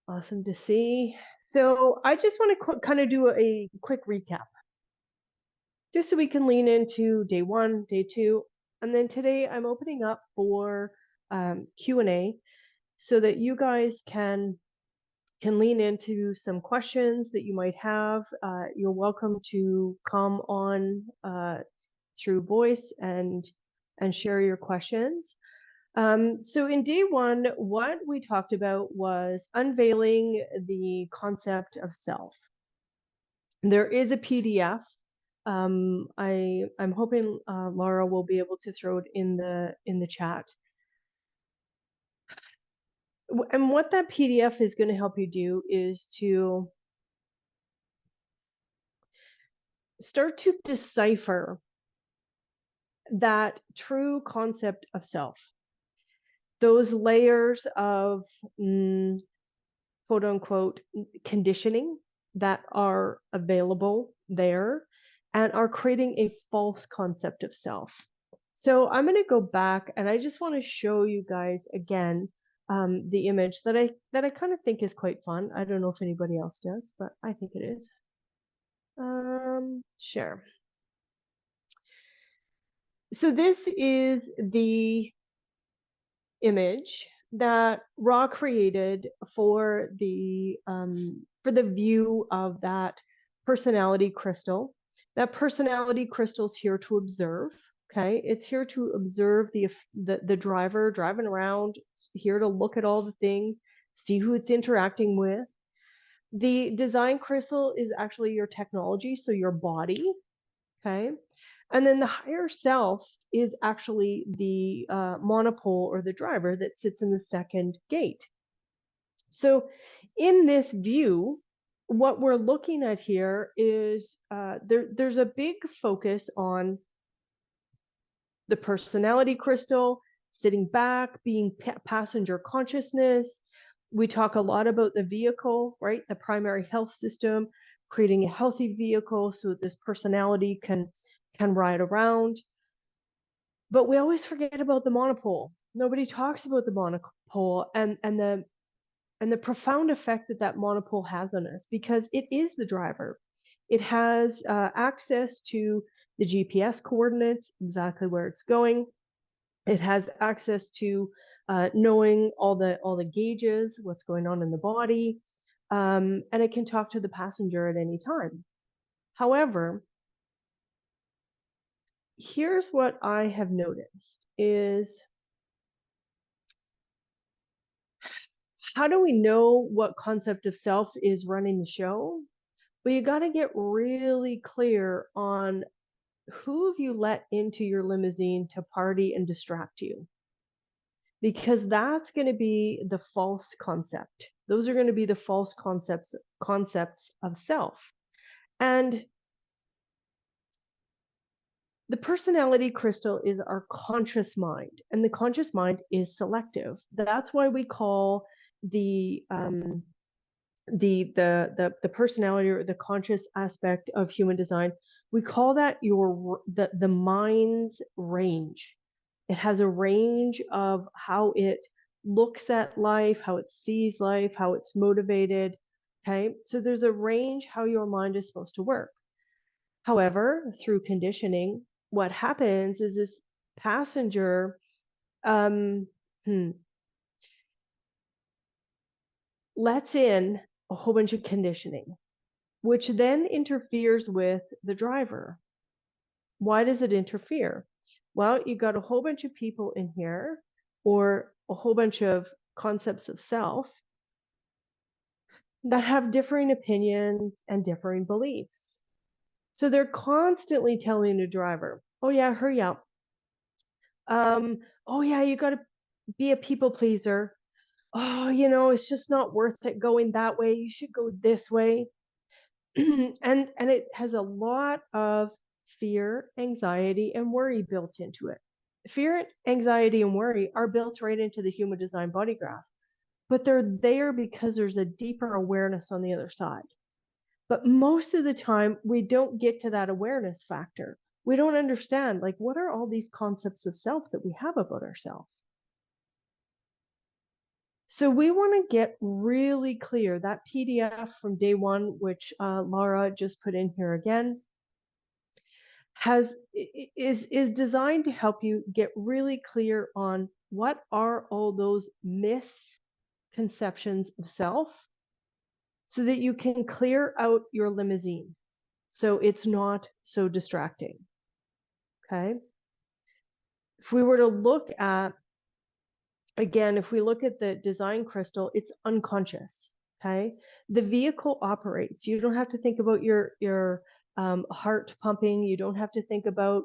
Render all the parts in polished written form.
Awesome to see. So I just want to kind of do a quick recap, just so we can lean into day one, day two, and then today I'm opening up for Q&A so that you guys can lean into some questions that you might have. You're welcome to come on through voice and share your questions. So in day one, what we talked about was unveiling the concept of self. There is a PDF. I'm hoping Laura will be able to throw it in the chat. And what that PDF is going to help you do is to start to decipher that true concept of self. Those layers of quote unquote conditioning that are available there and are creating a false concept of self. So I'm going to go back and I just want to show you guys again the image that I kind of think is quite fun. I don't know if anybody else does, but I think it is. Share. So this is the image that Ra created for the view of that personality crystal. That personality crystal is here to observe. Okay, it's here to observe the driver driving around. It's here to look at all the things, see who it's interacting with. The design crystal is actually your technology, so your body. Okay, and then the higher self is actually the monopole or the driver that sits in the second gate. So in this view, what we're looking at here is there's a big focus on the personality crystal, sitting back, being passenger consciousness. We talk a lot about the vehicle, right? The primary health system, creating a healthy vehicle so that this personality can ride around. But we always forget about the monopole. Nobody talks about the monopole and the profound effect that that monopole has on us, because it is the driver. It has access to the GPS coordinates, exactly where it's going. It has access to knowing all the gauges, what's going on in the body, and it can talk to the passenger at any time. However, here's what I have noticed is, how do we know what concept of self is running the show? Well, you got to get really clear on who have you let into your limousine to party and distract you, because that's going to be the false concept. Those are going to be the false concepts of self. And the personality crystal is our conscious mind, and the conscious mind is selective. That's why we call the personality or the conscious aspect of human design, we call that the mind's range. It has a range of how it looks at life, how it sees life, how it's motivated. Okay, so there's a range how your mind is supposed to work. However, through conditioning, what happens is this passenger lets in a whole bunch of conditioning, which then interferes with the driver. Why does it interfere? Well, you got a whole bunch of people in here, or a whole bunch of concepts of self that have differing opinions and differing beliefs. So they're constantly telling the driver, oh yeah, hurry up. Oh yeah, you got to be a people pleaser. Oh, it's just not worth it going that way. You should go this way. and it has a lot of fear, anxiety, and worry built into it. Fear, anxiety, and worry are built right into the human design body graph, but they're there because there's a deeper awareness on the other side. But most of the time, we don't get to that awareness factor. We don't understand, like, what are all these concepts of self that we have about ourselves? So we want to get really clear. That PDF from day one, which Laura just put in here again, is designed to help you get really clear on what are all those misconceptions of self, so that you can clear out your limousine so it's not so distracting. Okay. If we were to look at, again, if we look at the design crystal, it's unconscious. Okay. The vehicle operates. You don't have to think about your heart pumping. You don't have to think about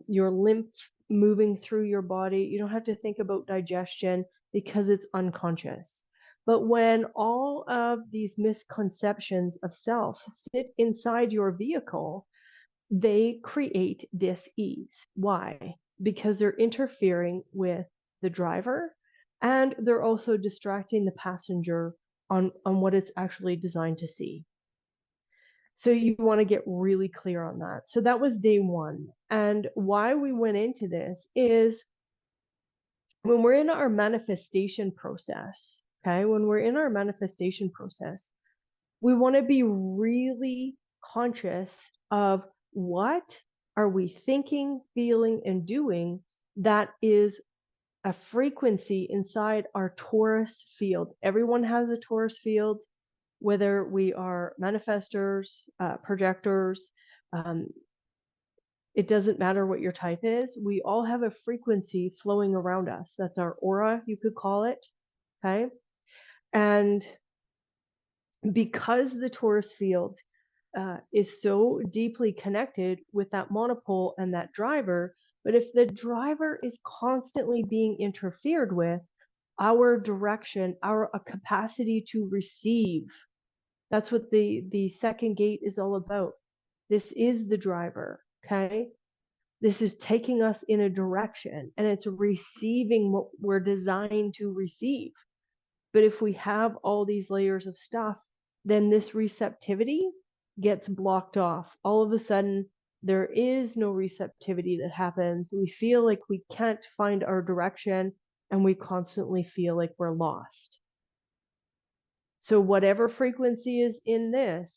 your lymph moving through your body. You don't have to think about digestion because it's unconscious. But when all of these misconceptions of self sit inside your vehicle, they create dis-ease. Why? Because they're interfering with the driver, and they're also distracting the passenger on what it's actually designed to see. So you want to get really clear on that. So that was day one. And why we went into this is when we're in our manifestation process, okay, when we're in our manifestation process, we want to be really conscious of what are we thinking, feeling, and doing that is a frequency inside our torus field. Everyone has a torus field, whether we are manifestors, projectors. It doesn't matter what your type is. We all have a frequency flowing around us. That's our aura, you could call it. Okay. And because the torus field is so deeply connected with that monopole and that driver, but if the driver is constantly being interfered with, our direction, our capacity to receive, that's what the second gate is all about. This is the driver, okay? This is taking us in a direction, and it's receiving what we're designed to receive. But if we have all these layers of stuff, then this receptivity gets blocked off. All of a sudden, there is no receptivity that happens. We feel like we can't find our direction, and we constantly feel like we're lost. So whatever frequency is in this,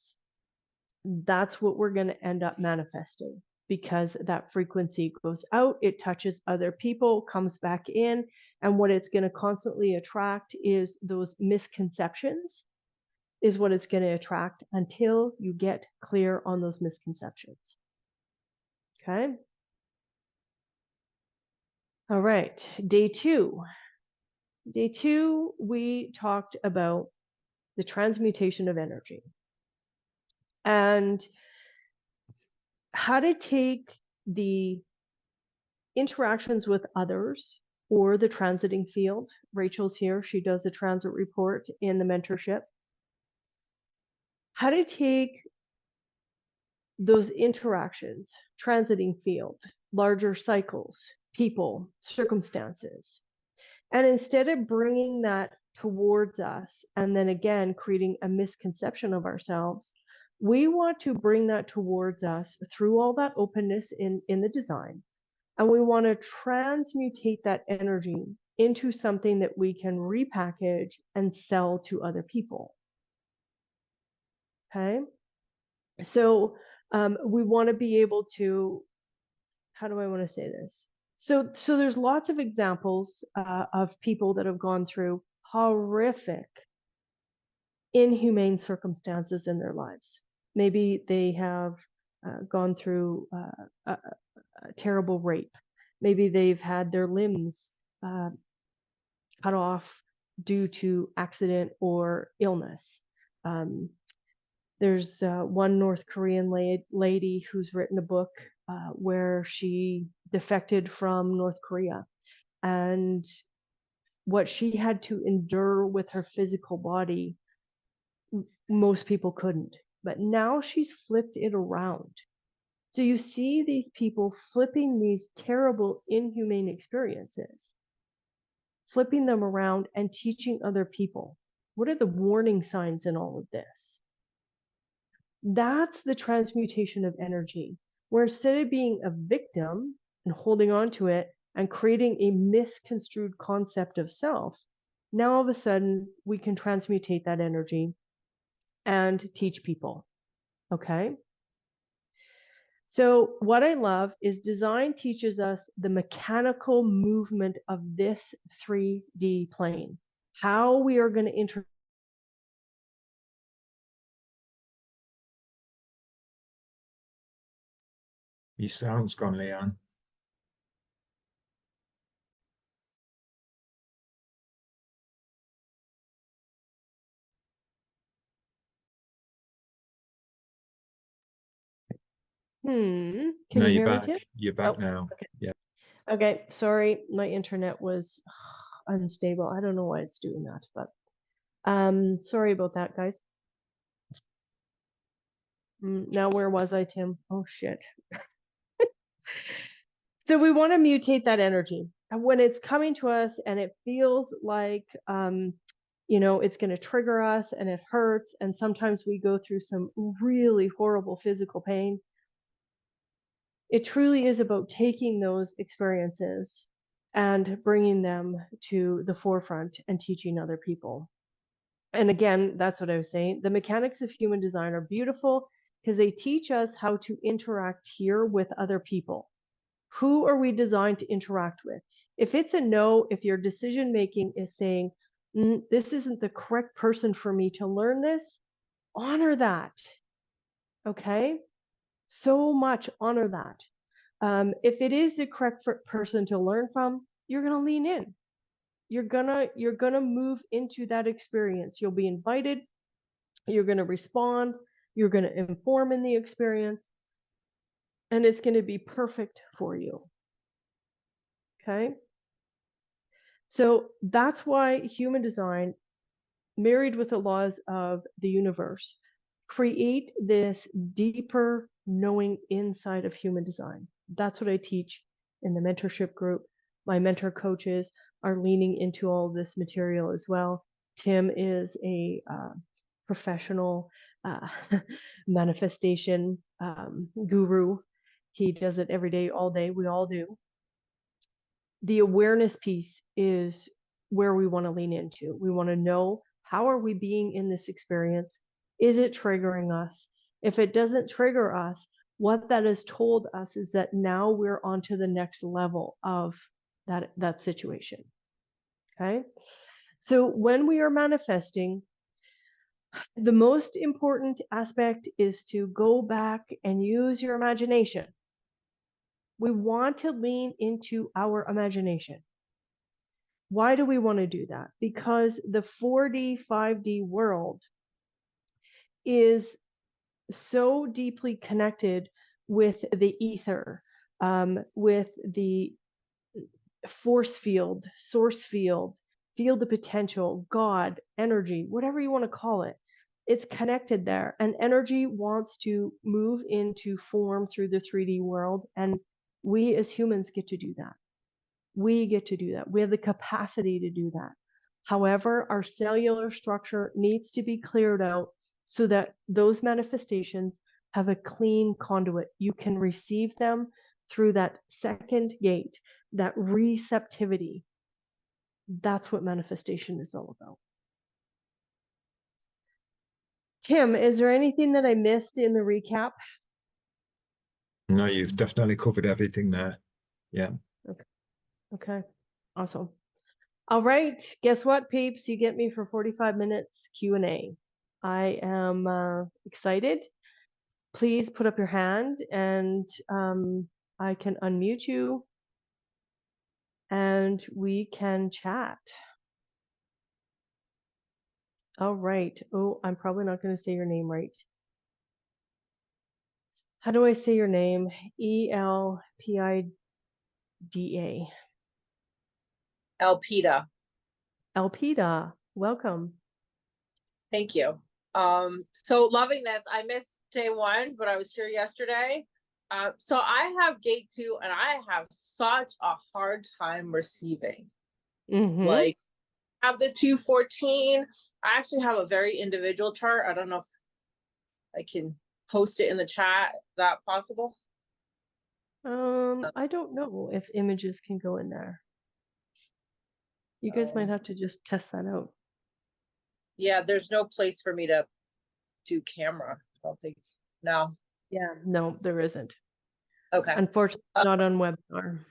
that's what we're going to end up manifesting, because that frequency goes out, it touches other people, comes back in, and what it's going to constantly attract is those misconceptions, is what it's going to attract until you get clear on those misconceptions. Okay. All right. Day two. Day two, we talked about the transmutation of energy and how to take the interactions with others or the transiting field. Rachel's here. She does a transit report in the mentorship. How to take those interactions, transiting field, larger cycles, people, circumstances, and instead of bringing that towards us and then again creating a misconception of ourselves, we want to bring that towards us through all that openness in the design. And we want to transmutate that energy into something that we can repackage and sell to other people. Okay. So we want to be able to, how do I want to say this? So there's lots of examples of people that have gone through horrific, inhumane circumstances in their lives. Maybe they have gone through a terrible rape. Maybe they've had their limbs cut off due to accident or illness. There's one North Korean lady who's written a book where she defected from North Korea, and what she had to endure with her physical body, most people couldn't. But now she's flipped it around. So you see these people flipping these terrible, inhumane experiences, flipping them around and teaching other people. What are the warning signs in all of this? That's the transmutation of energy, where instead of being a victim and holding on to it and creating a misconstrued concept of self, Now all of a sudden we can transmutate that energy and teach people. Okay. So what I love is design teaches us the mechanical movement of this 3D plane, how we are going to interact. Your sound's gone, Leanne. Can No, you you're hear me, back. Tim? You're back Oh, now. okay. Yeah. Okay, sorry, my internet was unstable. I don't know why it's doing that, but sorry about that, guys. Now where was I, Tim? Oh shit. So we want to mutate that energy. And when it's coming to us and it feels like it's going to trigger us and it hurts, and sometimes we go through some really horrible physical pain. It truly is about taking those experiences and bringing them to the forefront and teaching other people. And again, that's what I was saying. The mechanics of human design are beautiful because they teach us how to interact here with other people. Who are we designed to interact with? If it's a no, if your decision making is saying, this isn't the correct person for me to learn this, honor that. Okay? So much honor that. If it is the correct person to learn from, you're going to lean in. You're gonna move into that experience. You'll be invited. You're going to respond. You're going to inform in the experience, and it's going to be perfect for you. Okay. So that's why human design, married with the laws of the universe, create this deeper knowing inside of human design. That's what I teach in the mentorship group. My mentor coaches are leaning into all this material as well. Tim is a professional manifestation guru. He does it every day, all day. We all do. The awareness piece is where we want to lean into. We want to know, how are we being in this experience? Is it triggering us? If it doesn't trigger us, what that has told us is that now we're on to the next level of that situation. Okay. So when we are manifesting, the most important aspect is to go back and use your imagination. We want to lean into our imagination. Why do we want to do that? Because the 4D, 5D world is so deeply connected with the ether, with the force field, source field of potential, God, energy, whatever you want to call it. It's connected there. And energy wants to move into form through the 3D world. And we as humans get to do that. We get to do that. We have the capacity to do that. However, our cellular structure needs to be cleared out so that those manifestations have a clean conduit. You can receive them through that second gate, that receptivity. That's what manifestation is all about. Kim, is there anything that I missed in the recap? No, you've definitely covered everything there. Yeah. Okay. Okay. Awesome. All right. Guess what, peeps? You get me for 45 minutes Q&A. I am excited. Please put up your hand and I can unmute you and we can chat. All right. Oh, I'm probably not going to say your name right. How do I say your name? Elpida. Elpida. Elpida. Welcome. Thank you. So loving this. I missed day one, but I was here yesterday. So I have gate 2 and I have such a hard time receiving. Like, I have the 214. I actually have a very individual chart. I don't know if I can post it in the chat. Is that possible? I don't know if images can go in there. You guys might have to just test that out. Yeah, there's no place for me to do camera. I don't think. No. Yeah, no, there isn't. Okay. Unfortunately, not on webinar.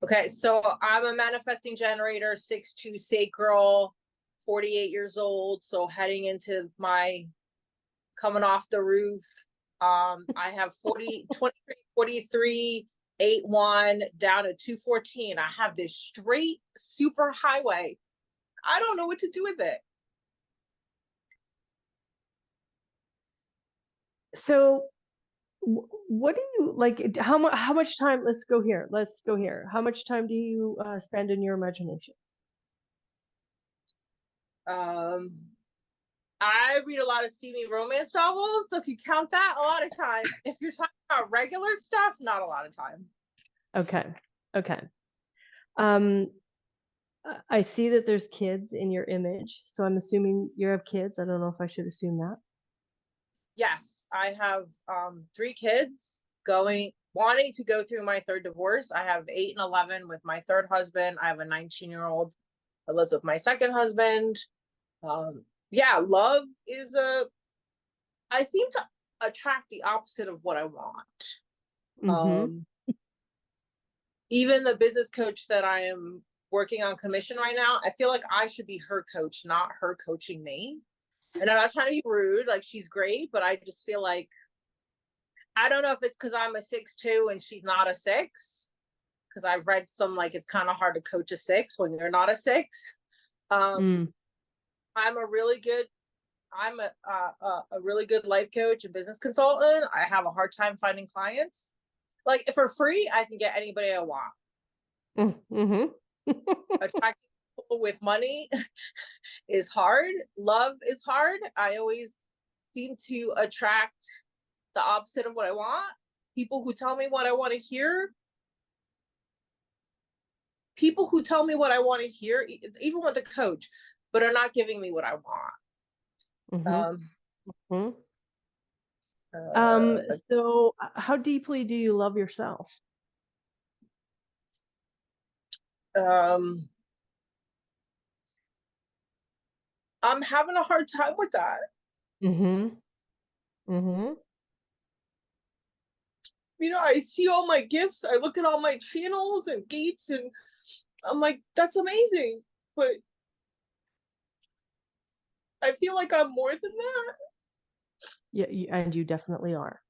Okay, so I'm a manifesting generator, 6'2" sacral, 48 years old. So heading into my coming off the roof. I have 23, 43, 8'1" down to 214. I have this straight super highway. I don't know what to do with it. So what do you like? How much time? Let's go here. How much time do you spend in your imagination? I read a lot of steamy romance novels, so if you count that, a lot of time. If you're talking about regular stuff, not a lot of time. Okay. I see that there's kids in your image, so I'm assuming you have kids. I don't know if I should assume that. Yes, I have 3 kids wanting to go through my 3rd divorce. I have 8 and 11 with my 3rd husband. I have a 19-year-old that lives with my 2nd husband. Yeah, love is I seem to attract the opposite of what I want. Even the business coach that I am working on commission right now, I feel like I should be her coach, not her coaching me. And I'm not trying to be rude, like she's great, but I just feel like, I don't know if it's because I'm a 6'2" and she's not a 6, because I've read some, like, it's kind of hard to coach a 6 when you're not a 6. I'm a really good life coach and business consultant. I have a hard time finding clients. Like, for free, I can get anybody I want. Attracting people with money is hard. Love is hard. I always seem to attract the opposite of what I want. People who tell me what I want to hear. People who tell me what I want to hear, even with a coach, but are not giving me what I want. So how deeply do you love yourself? I'm having a hard time with that. You know, I see all my gifts. I look at all my channels and gates, and I'm like, that's amazing. But I feel like I'm more than that. Yeah, and you definitely are.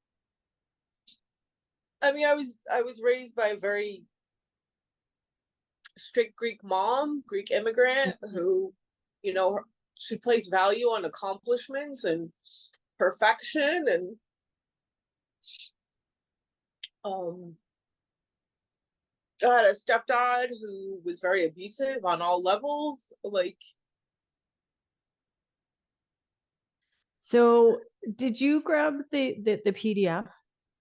I mean, I was raised by a very strict Greek mom, Greek immigrant, who, you know, she placed value on accomplishments and perfection, and I had a stepdad who was very abusive on all levels. Like, so did you grab the PDF,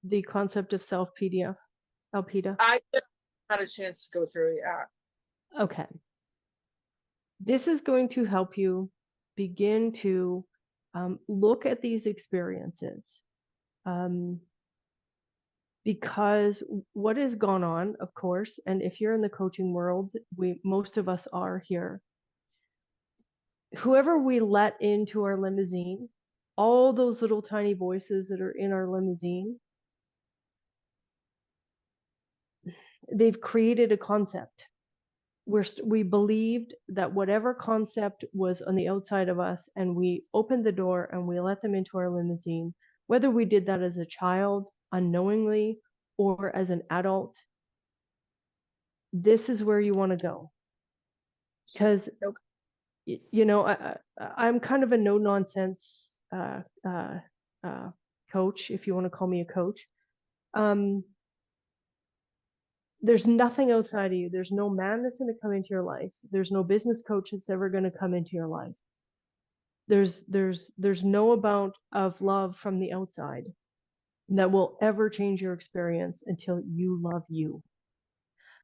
the concept of self PDF, Alpida? I had a chance to go through it. Yeah. Okay. This is going to help you begin to look at these experiences. Because what has gone on, of course, and if you're in the coaching world, most of us are here. Whoever we let into our limousine, all those little tiny voices that are in our limousine, they've created a concept. We believed that whatever concept was on the outside of us, and we opened the door and we let them into our limousine, whether we did that as a child, unknowingly, or as an adult, this is where you want to go. Because, you know, I'm kind of a no nonsense coach, if you want to call me a coach. There's nothing outside of you. There's no man that's going to come into your life. There's no business coach that's ever going to come into your life. There's no amount of love from the outside that will ever change your experience until you love you.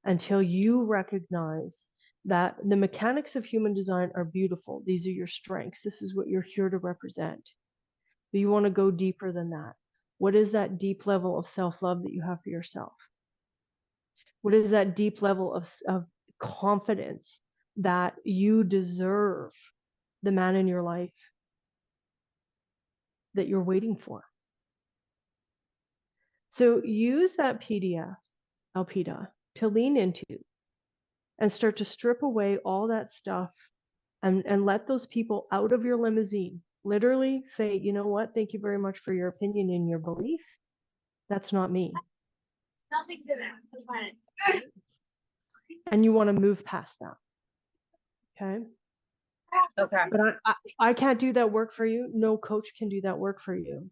Until you recognize that the mechanics of human design are beautiful. These are your strengths. This is what you're here to represent. But you want to go deeper than that. What is that deep level of self-love that you have for yourself? What is that deep level of confidence that you deserve the man in your life that you're waiting for. So use that PDF, Alpida, to lean into and start to strip away all that stuff and let those people out of your limousine. Literally say, you know what? Thank you very much for your opinion and your belief. That's not me. Nothing to that. That's fine. And you want to move past that. Okay. Okay. But I can't do that work for you. No coach can do that work for you.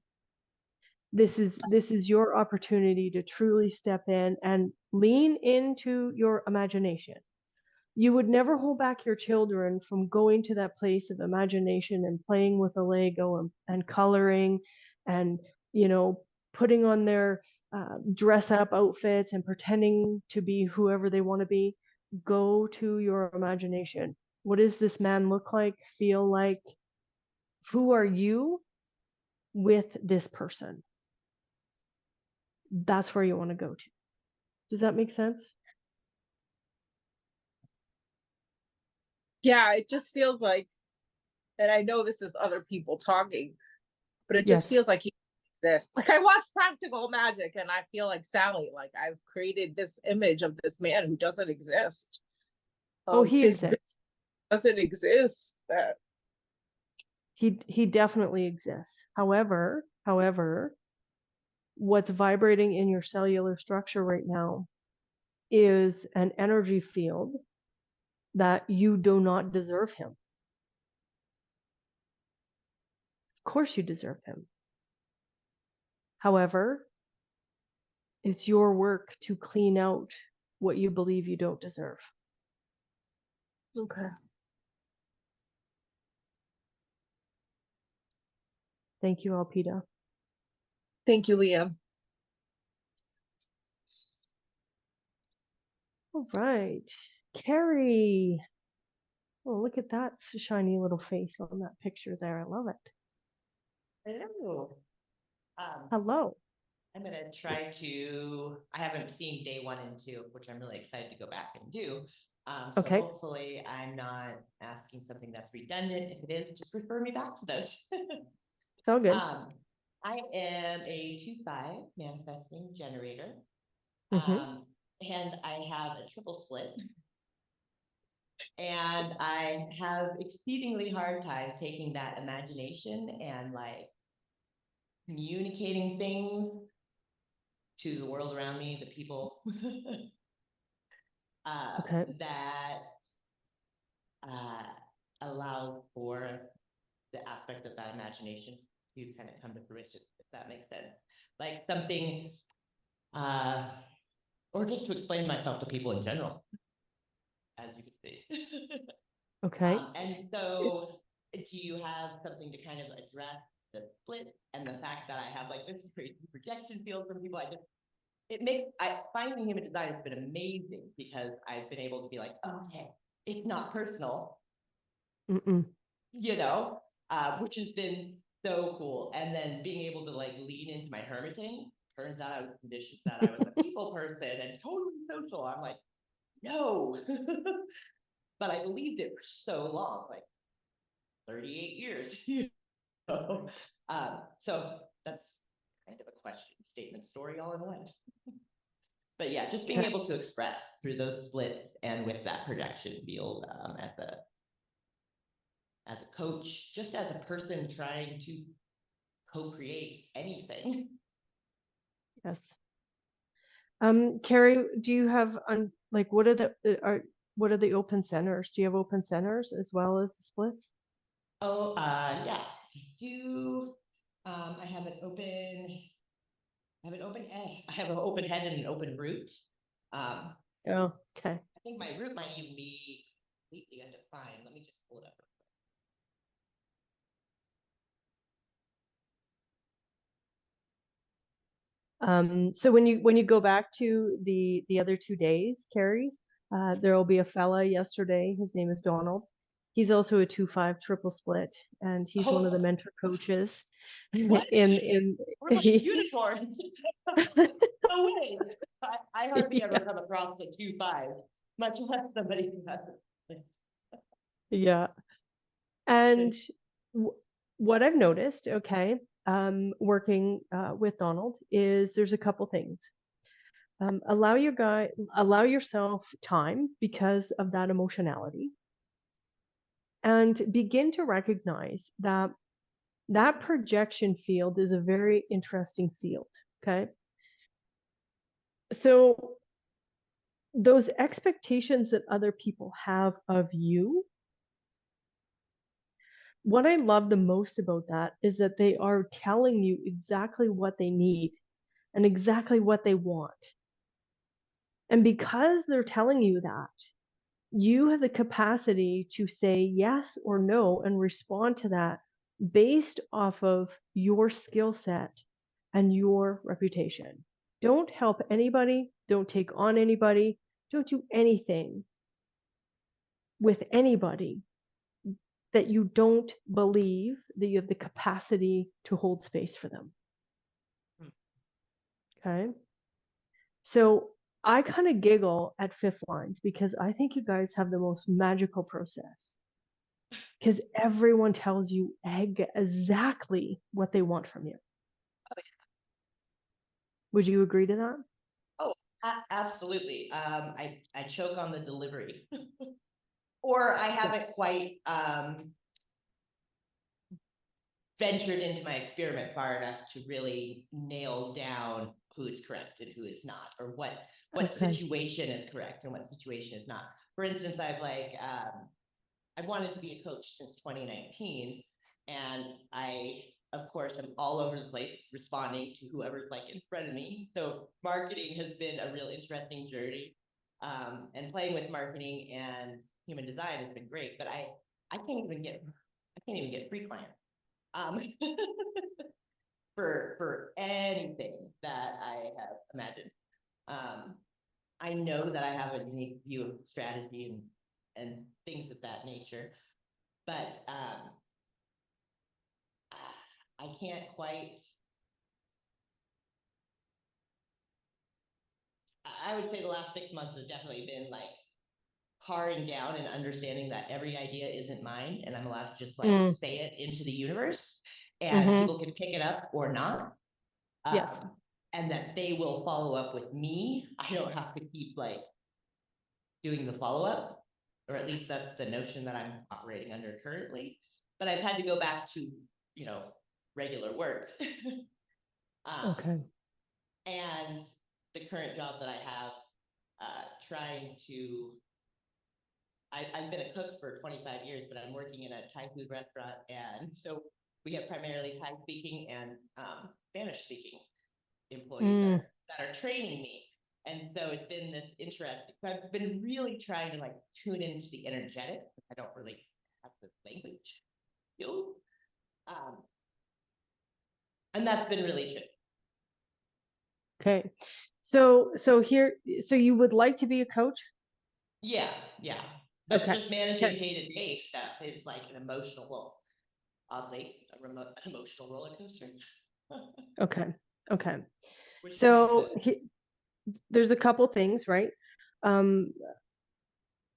This is your opportunity to truly step in and lean into your imagination. You would never hold back your children from going to that place of imagination and playing with a Lego and coloring and, you know, putting on their dress up outfits and pretending to be whoever they want to be. Go to your imagination. What does this man look like, feel like? Who are you with this person? That's where you want to go to. Does that make sense? Yeah, it just feels like, and I know this is other people talking, but it just Yes. feels like he exists. Like I watch Practical Magic and I feel like Sally, like I've created this image of this man who doesn't exist. Oh, he this exists. doesn't exist. That He definitely exists. However, what's vibrating in your cellular structure right now is an energy field that you do not deserve him. Of course you deserve him. However, it's your work to clean out what you believe you don't deserve. okay. Thank you, Alpida. Thank you, Liam. All right. Carrie. Oh, look at that shiny little face on that picture there. I love it. Hello. Hello. I'm gonna try to, I haven't seen day 1 and 2, which I'm really excited to go back and do. So Okay. hopefully I'm not asking something that's redundant. If it is, just refer me back to those. So good. I am a 2-5 manifesting generator. Mhm. And I have a triple split. And I have exceedingly hard time taking that imagination and like communicating things to the world around me, the people Okay. that allows for the aspect of that imagination to kind of come to fruition, if that makes sense. Like something, or just to explain myself to people in general, as you can see. Okay. And so do you have something to kind of address the split and the fact that I have like this crazy projection field from people? Finding human design has been amazing because I've been able to be like, okay, it's not personal, Mm-mm. Which has been so cool. And then being able to like lean into my hermiting. Turns out I was conditioned that I was a people person and totally social. I'm like, no. But I believed it for so long, like 38 years. So that's kind of a question, statement, story all in one. But yeah, just being Okay. able to express through those splits and with that projection field as a coach, just as a person trying to co-create anything. Yes. Carrie, do you have what are the open centers? Do you have open centers as well as the splits? Oh, yeah, I do. I have an open head and an open root. Oh, okay. I think my root might even be completely undefined. Let me just pull it up. So when you go back to the other 2 days, Carrie, there will be a fella yesterday. His name is Donald. He's also a 2-5 triple split, and he's one of the mentor coaches. What? in We're like unicorns. No way. I hardly ever come across a 2-5, much less somebody who has it. Yeah. And what I've noticed, okay, working with Donald, is there's a couple things. Allow yourself time because of that emotionality, and begin to recognize that that projection field is a very interesting field. Okay. So those expectations that other people have of you, what I love the most about that is that they are telling you exactly what they need and exactly what they want. And because they're telling you that, you have the capacity to say yes or no and respond to that based off of your skill set and your reputation. Don't help anybody, don't take on anybody, don't do anything with anybody that you don't believe that you have the capacity to hold space for them. Okay. So I kind of giggle at fifth lines because I think you guys have the most magical process, because everyone tells you exactly what they want from you. Would you agree to that? Oh, absolutely. I choke on the delivery, or I haven't quite ventured into my experiment far enough to really nail down who's correct and who is not, or what Okay. situation is correct and what situation is not. For instance, I've wanted to be a coach since 2019, and I, of course, am all over the place responding to whoever's like in front of me. So marketing has been a real interesting journey, and playing with marketing and human design has been great. But I can't even get free clients for anything that I have imagined. I know that I have a unique view of strategy and things of that nature, but I can't quite. I would say the last 6 months has definitely been like paring down and understanding that every idea isn't mine, and I'm allowed to just like say it into the universe, and people can pick it up or not. Yes. And that they will follow up with me. I don't have to keep like doing the follow-up, or at least that's the notion that I'm operating under currently. But I've had to go back to, regular work. Okay. And the current job that I have, I've been a cook for 25 years, but I'm working in a Thai food restaurant. And so we have primarily Thai speaking and Spanish speaking employees that are training me. And so it's been this interesting. So I've been really trying to like tune into the energetic. I don't really have the language skills. And that's been really tricky. Okay. So you would like to be a coach? Yeah. But Okay. just managing day-to-day stuff is like an emotional, oddly, an emotional roller coaster. Okay. Which So there's a couple things, right?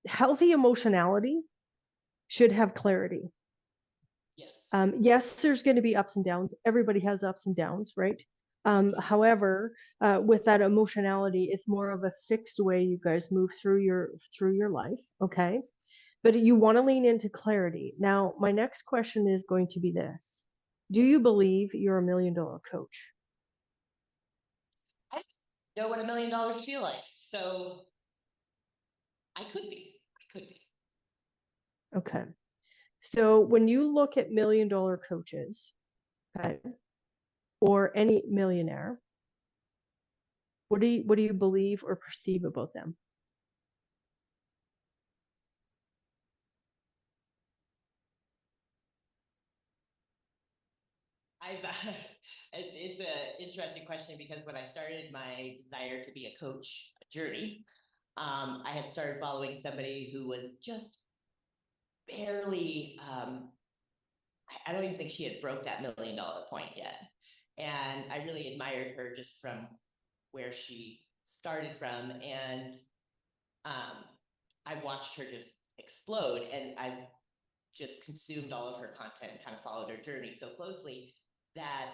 Healthy emotionality should have clarity. Yes. Yes, there's going to be ups and downs. Everybody has ups and downs, right? However, with that emotionality, it's more of a fixed way you guys move through your life, okay? But you want to lean into clarity. Now, my next question is going to be this: do you believe you're a $1 million coach? I know what $1 million feel like, so I could be. Okay. So when you look at $1 million coaches, okay, or any millionaire, what do you believe or perceive about them? It's an interesting question, because when I started my desire to be a coach journey, I had started following somebody who was just barely, I don't even think she had broke that $1 million point yet. And I really admired her just from where she started from. And I watched her just explode. And just consumed all of her content and kind of followed her journey so closely that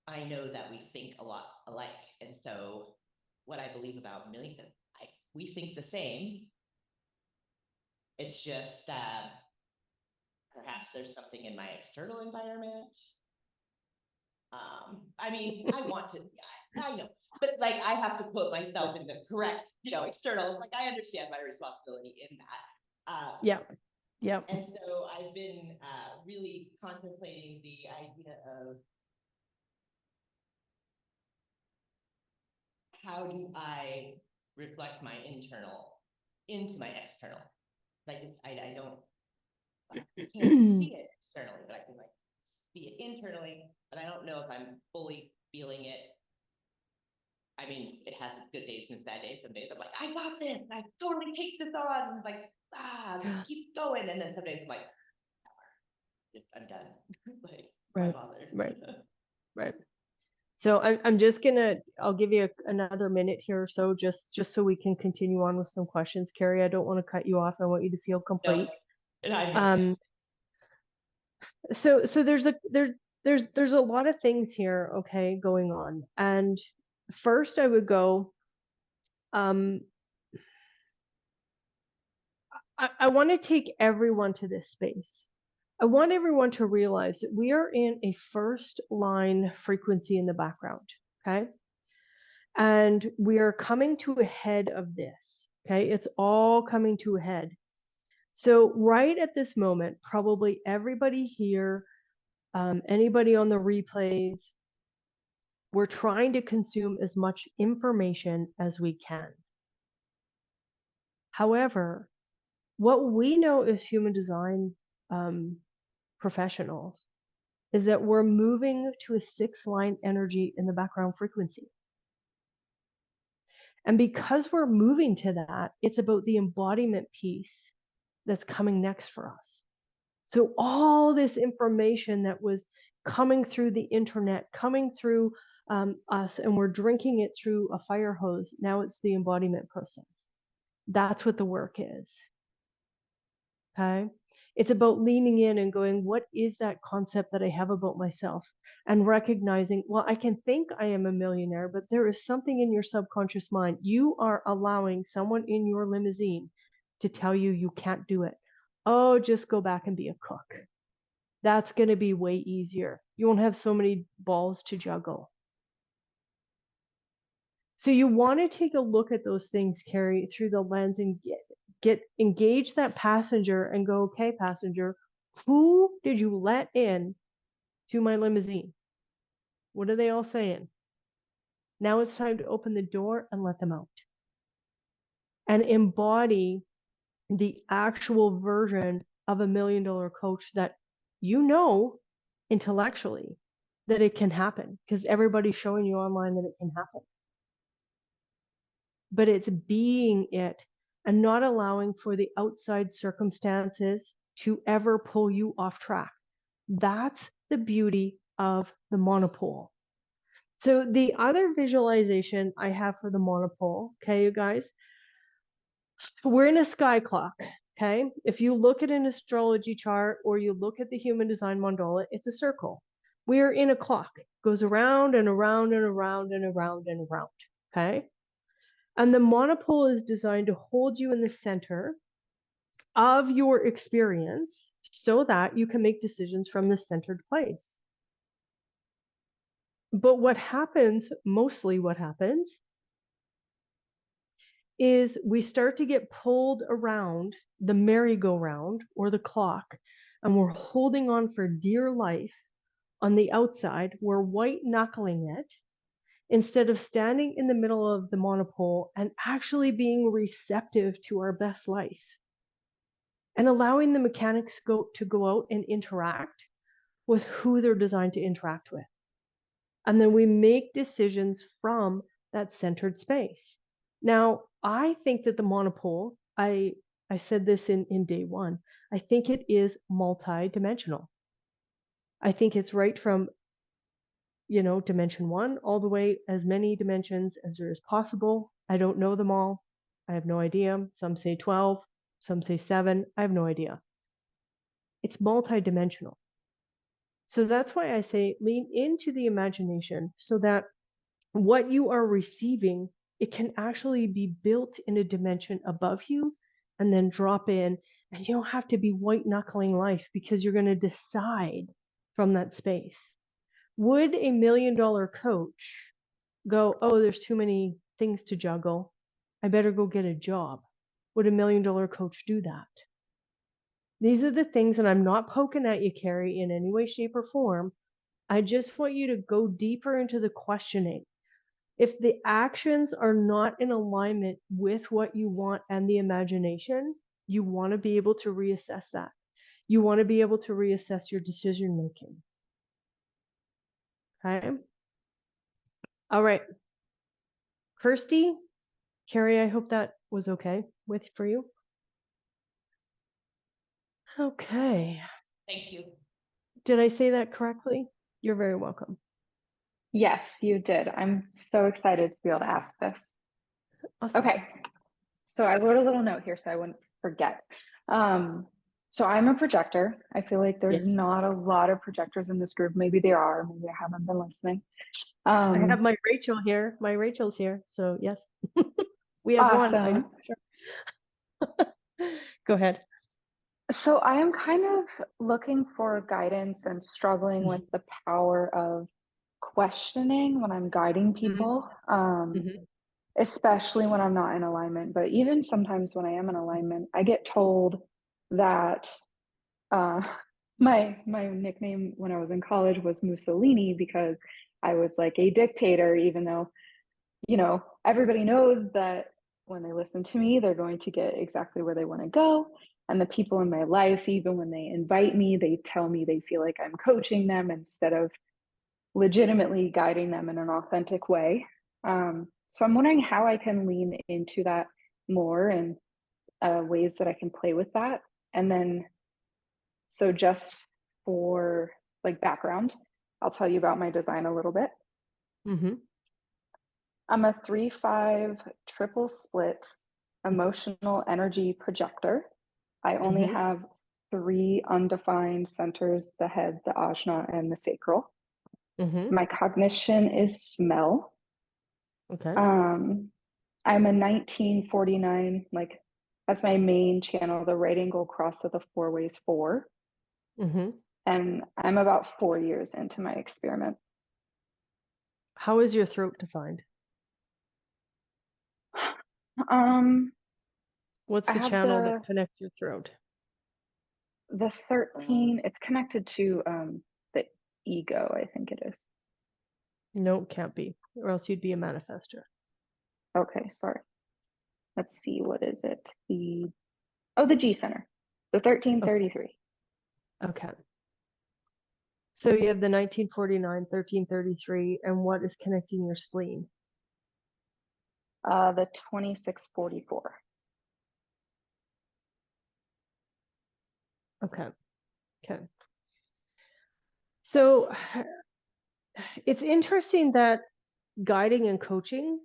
I know that we think a lot alike. And so what I believe about we think the same. It's just perhaps there's something in my external environment. I mean, I want to, I know, but like I have to put myself in the correct, external, like I understand my responsibility in that. Yeah. Yeah. And so I've been really contemplating the idea of how do I reflect my internal into my external? Like I don't, I can't see it externally, but I can like see it internally, but I don't know if I'm fully feeling it. I mean, it has its good days and its bad days. Some days I'm like, I got this, I totally take this on, and like, keep going. And then some days I'm like, I'm done. Like, why Right. bother? Right. Right. So I'm just gonna, I'll give you another minute here or so, just so we can continue on with some questions. Carrie, I don't want to cut you off. I want you to feel complete. No, So there's a lot of things here, okay, going on. And first I would go, I want to take everyone to this space. I want everyone to realize that we are in a first line frequency in the background, okay? And we are coming to a head of this, okay? It's all coming to a head. So right at this moment, probably everybody here, anybody on the replays, we're trying to consume as much information as we can. However, what we know as human design professionals is that we're moving to a 6-line energy in the background frequency. And because we're moving to that, it's about the embodiment piece that's coming next for us. So all this information that was coming through the internet, coming through us, and we're drinking it through a fire hose, now it's the embodiment process. That's what the work is. Okay? It's about leaning in and going, what is that concept that I have about myself? And recognizing, well, I can think I am a millionaire, but there is something in your subconscious mind. You are allowing someone in your limousine to tell you you can't do it. Oh, just go back and be a cook. That's going to be way easier. You won't have so many balls to juggle. So you want to take a look at those things, Carrie, through the lens and engage that passenger and go, okay, passenger, who did you let in to my limousine? What are they all saying? Now it's time to open the door and let them out. And embody the actual version of $1 million coach that you know intellectually that it can happen, because everybody's showing you online that it can happen. But it's being it and not allowing for the outside circumstances to ever pull you off track. That's the beauty of the monopole. So the other visualization I have for the monopole, okay, you guys, we're in a sky clock, okay? If you look at an astrology chart or you look at the human design mandala, it's a circle. We are in a clock. It goes around and around and around and around and around, okay? And the monopole is designed to hold you in the center of your experience so that you can make decisions from the centered place. But what happens, mostly what happens, is we start to get pulled around the merry-go-round or the clock, and we're holding on for dear life on the outside. We're white knuckling it instead of standing in the middle of the monopole and actually being receptive to our best life and allowing the mechanics to go out and interact with who they're designed to interact with. And then we make decisions from that centered space. Now, I think that the monopole, I said this in day one, I think it is multi-dimensional. I think it's right from, dimension 1 all the way as many dimensions as there is possible. I don't know them all. I have no idea. Some say 12, some say 7. I have no idea. It's multidimensional. So that's why I say lean into the imagination so that what you are receiving, it can actually be built in a dimension above you and then drop in. And you don't have to be white knuckling life because you're going to decide from that space. Would a $1 million coach go, oh, there's too many things to juggle, I better go get a job? Would a $1 million coach do that? These are the things, and I'm not poking at you, Carrie, in any way, shape, or form. I just want you to go deeper into the questioning. If the actions are not in alignment with what you want and the imagination, you want to be able to reassess that. You want to be able to reassess your decision making. Okay? All right. Kirsty, Carrie, I hope that was okay for you. Okay. Thank you. Did I say that correctly? You're very welcome. Yes, you did. I'm so excited to be able to ask this. Awesome. Okay, so I wrote a little note here so I wouldn't forget. So I'm a projector. I feel like there's not a lot of projectors in this group. Maybe there are. Maybe I haven't been listening. I have my Rachel here. My Rachel's here. So yes, we have awesome. one. Sure. Go ahead. So I am kind of looking for guidance and struggling with the power of questioning when I'm guiding people, especially when I'm not in alignment. But even sometimes when I am in alignment, I get told that my nickname when I was in college was Mussolini because I was like a dictator, even though, you know, everybody knows that when they listen to me, they're going to get exactly where they want to go. And the people in my life, even when they invite me, they tell me they feel like I'm coaching them instead of legitimately guiding them in an authentic way. So I'm wondering how I can lean into that more and ways that I can play with that. And then, so just for like background, I'll tell you about my design a little bit. I'm a 3-5 triple split emotional energy projector. I only have 3 undefined centers: the head, the ajna, and the sacral. My cognition is smell. Okay. I'm a 1949, like that's my main channel, the right angle cross of the 4 ways 4. And I'm about 4 years into my experiment. How is your throat defined? What's the channel that connects your throat? The 13, it's connected to the ego, I think it is. No, it can't be, or else you'd be a manifester. Okay, sorry. Let's see, what is it? The G center, the 1333. Okay. So you have the 1949, 1333, and what is connecting your spleen? The 2644. Okay. Okay. So it's interesting that guiding and coaching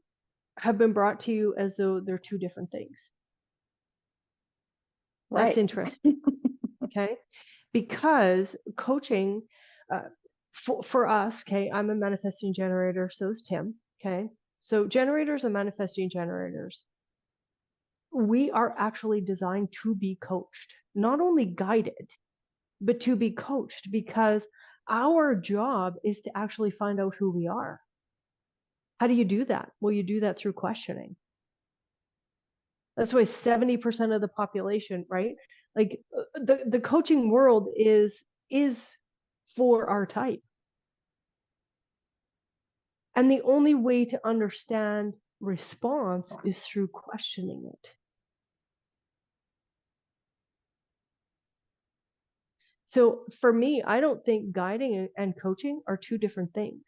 have been brought to you as though they're 2 different things. Right. That's interesting. Okay. Because coaching, for us, okay, I'm a manifesting generator, so is Tim. Okay. So generators and manifesting generators, we are actually designed to be coached, not only guided, but to be coached, because our job is to actually find out who we are. How do you do that? Well, you do that through questioning. That's why 70% of the population, right? Like the coaching world is for our type. And the only way to understand response is through questioning it. So for me, I don't think guiding and coaching are 2 different things.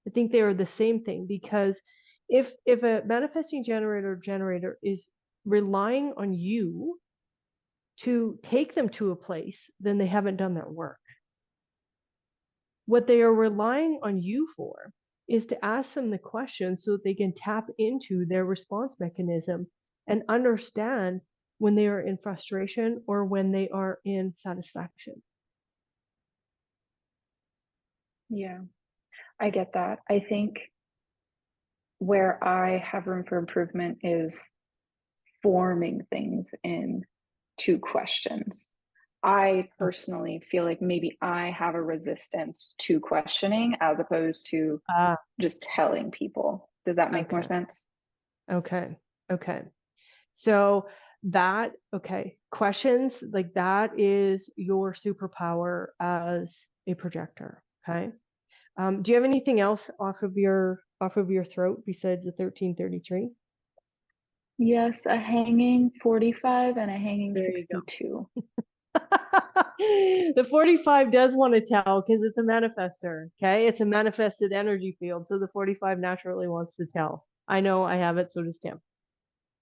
I think they are the same thing, because if a manifesting generator is relying on you to take them to a place, then they haven't done that work. What they are relying on you for is to ask them the question so that they can tap into their response mechanism and understand when they are in frustration or when they are in satisfaction. Yeah, I get that. I think where I have room for improvement is forming things into questions. I personally feel like maybe I have a resistance to questioning as opposed to just telling people. Does that make more sense? Okay. So questions, like that is your superpower as a projector. Okay. Do you have anything else off of your throat besides the 1333? Yes, a hanging 45 and a hanging There you go. 62. The 45 does want to tell because it's a manifester. Okay. It's a manifested energy field. So the 45 naturally wants to tell. I know I have it. So does Tim.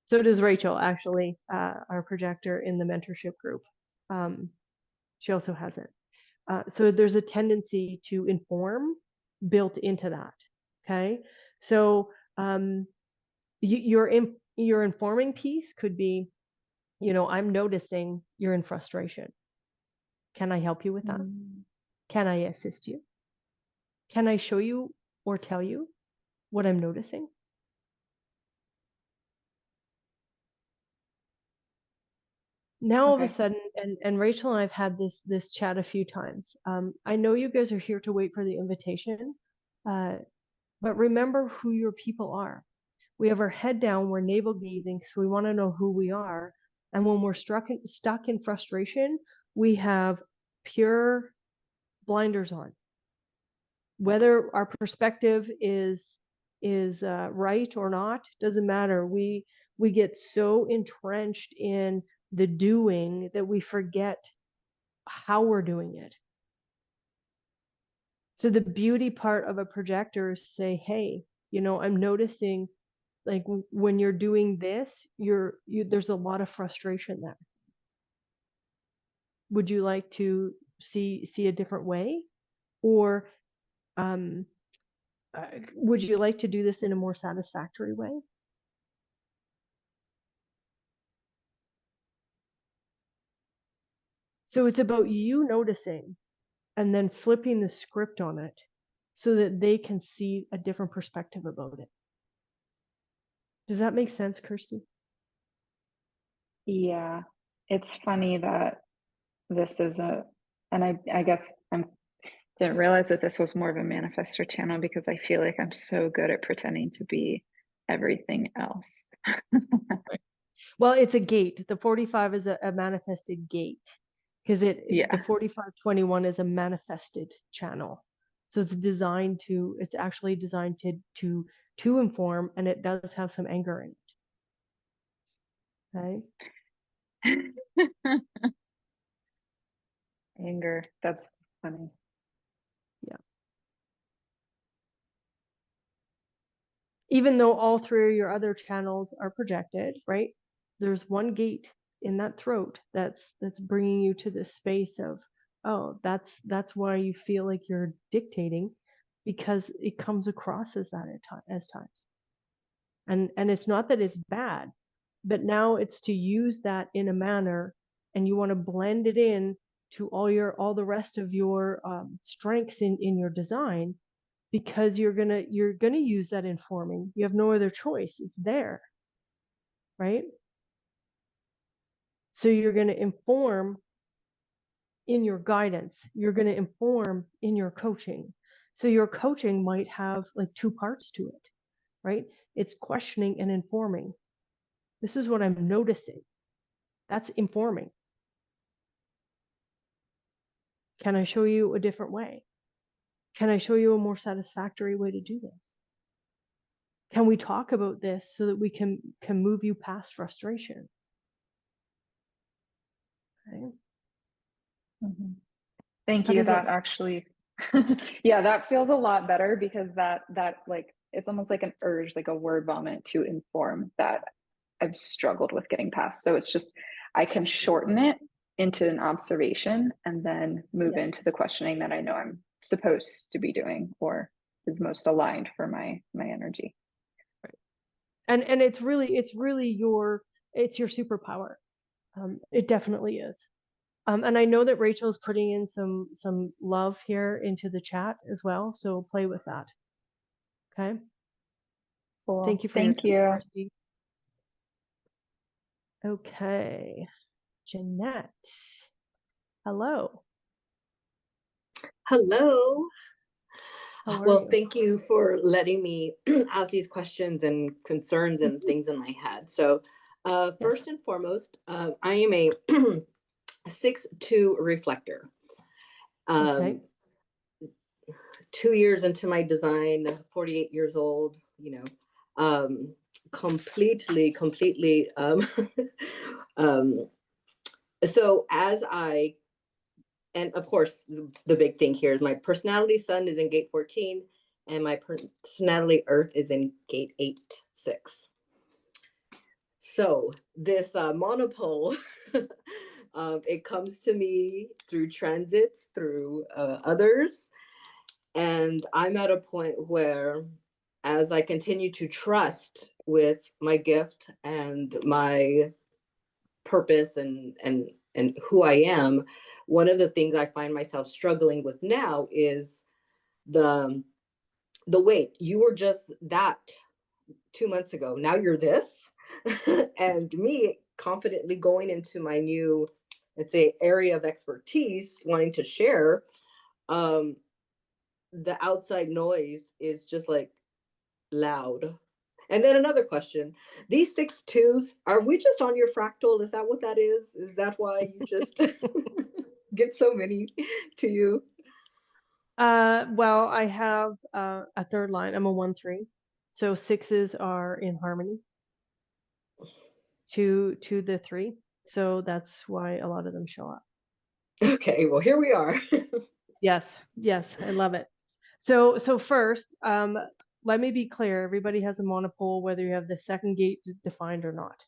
So does Rachel, actually, our projector in the mentorship group. She also has it. So there's a tendency to inform built into that. Okay. So your informing piece could be, I'm noticing you're in frustration. Can I help you with that? Can I assist you? Can I show you or tell you what I'm noticing? Now all of a sudden, and Rachel and I've had this chat a few times. I know you guys are here to wait for the invitation, but remember who your people are. We have our head down, we're navel gazing, so we want to know who we are. And when we're stuck in frustration, we have pure blinders on. Whether our perspective is right or not doesn't matter. We get so entrenched in the doing that we forget how we're doing it. So the beauty part of a projector is say, hey, I'm noticing, like, when you're doing this, there's a lot of frustration there. Would you like to see a different way? Or would you like to do this in a more satisfactory way? So it's about you noticing and then flipping the script on it so that they can see a different perspective about it. Does that make sense, Kirsty? Yeah, it's funny that this is and I guess I didn't realize that this was more of a manifestor channel because I feel like I'm so good at pretending to be everything else. Well, it's a gate. The 45 is a manifested gate because the 4521 is a manifested channel. So it's actually designed to inform, and it does have some anger in it. Okay. Anger. That's funny. Yeah. Even though all three of your other channels are projected, right? There's one gate in that throat that's bringing you to this space of, oh, that's why you feel like you're dictating, because it comes across as that as times. And it's not that it's bad, but now it's to use that in a manner, and you want to blend it in to all the rest of your strengths in your design, because you're gonna use that informing. You have no other choice. It's there, right? So you're gonna inform in your guidance. You're gonna inform in your coaching. So your coaching might have like two parts to it, right? It's questioning and informing. This is what I'm noticing. That's informing. Can I show you a different way? Can I show you a more satisfactory way to do this? Can we talk about this so that we can move you past frustration? Okay. Mm-hmm. Thank you. That actually, yeah, that feels a lot better because that like, it's almost like an urge, like a word vomit to inform that I've struggled with getting past. So it's just, I can shorten it into an observation and then move into the questioning that I know I'm supposed to be doing or is most aligned for my energy. Right. And it's really your superpower. It definitely is. And I know that Rachel's putting in some love here into the chat as well, so play with that. Okay. Cool. Thank you for your Thank you. Kirsty. Okay, Jeanette. Hello. Hello. How are Well, you? thank you for letting me ask these questions and concerns and things in my head. So, first and foremost, I am a 6'2" reflector. Okay. 2 years into my design, 48 years old, completely, so and of course, the big thing here is my personality sun is in gate 14 and my personality earth is in gate 8-6. So this monopole, it comes to me through transits, through others. And I'm at a point where, as I continue to trust with my gift and my purpose and who I am, one of the things I find myself struggling with now is the wait, you were just that 2 months ago. Now you're this. And me confidently going into my new, let's say, area of expertise, wanting to share, the outside noise is just like loud. And then another question, these 6-2s, are we just on your fractal? Is that what that is? Is that why you just get so many to you? Well, I have a third line. I'm a 1-3. So 6s are in harmony to the 3. So that's why a lot of them show up. Okay, well, here we are. Yes, yes, I love it. So first, let me be clear. Everybody has a monopole, whether you have the second gate defined or not.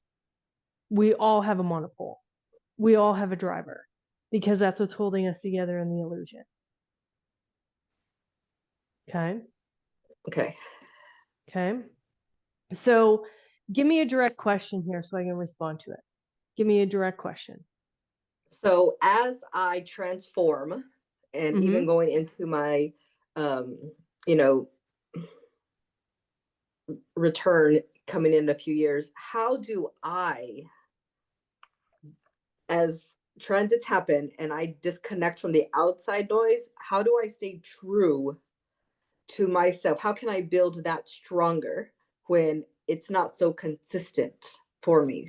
We all have a monopole. We all have a driver, because that's what's holding us together in the illusion. Okay. Okay. Okay. So give me a direct question here so I can respond to it. Give me a direct question. So as I transform and even going into my, you know, return coming in a few years, how do I, as transits happen and I disconnect from the outside noise, how do I stay true to myself? How can I build that stronger when it's not so consistent for me?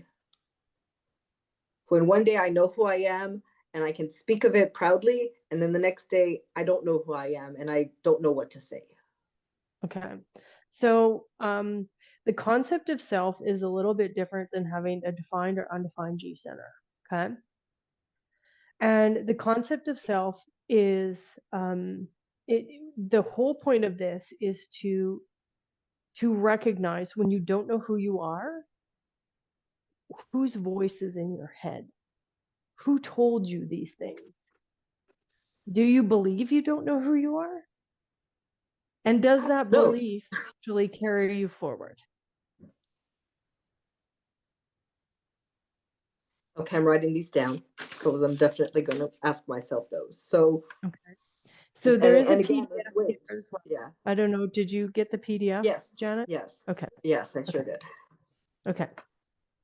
When one day I know who I am and I can speak of it proudly, and then the next day I don't know who I am and I don't know what to say. Okay. So the concept of self is a little bit different than having a defined or undefined G center. Okay. And the concept of self is the whole point of this is to recognize when you don't know who you are, whose voice is in your head, who told you these things. Do you believe you don't know who you are? And does that No. belief actually carry you forward? Okay, I'm writing these down because I'm definitely going to ask myself those. So, okay. So there is a and PDF again, here as well. Yeah. I don't know. Did you get the PDF, Yes. Janet? Yes. Okay. Yes, I sure did. Okay.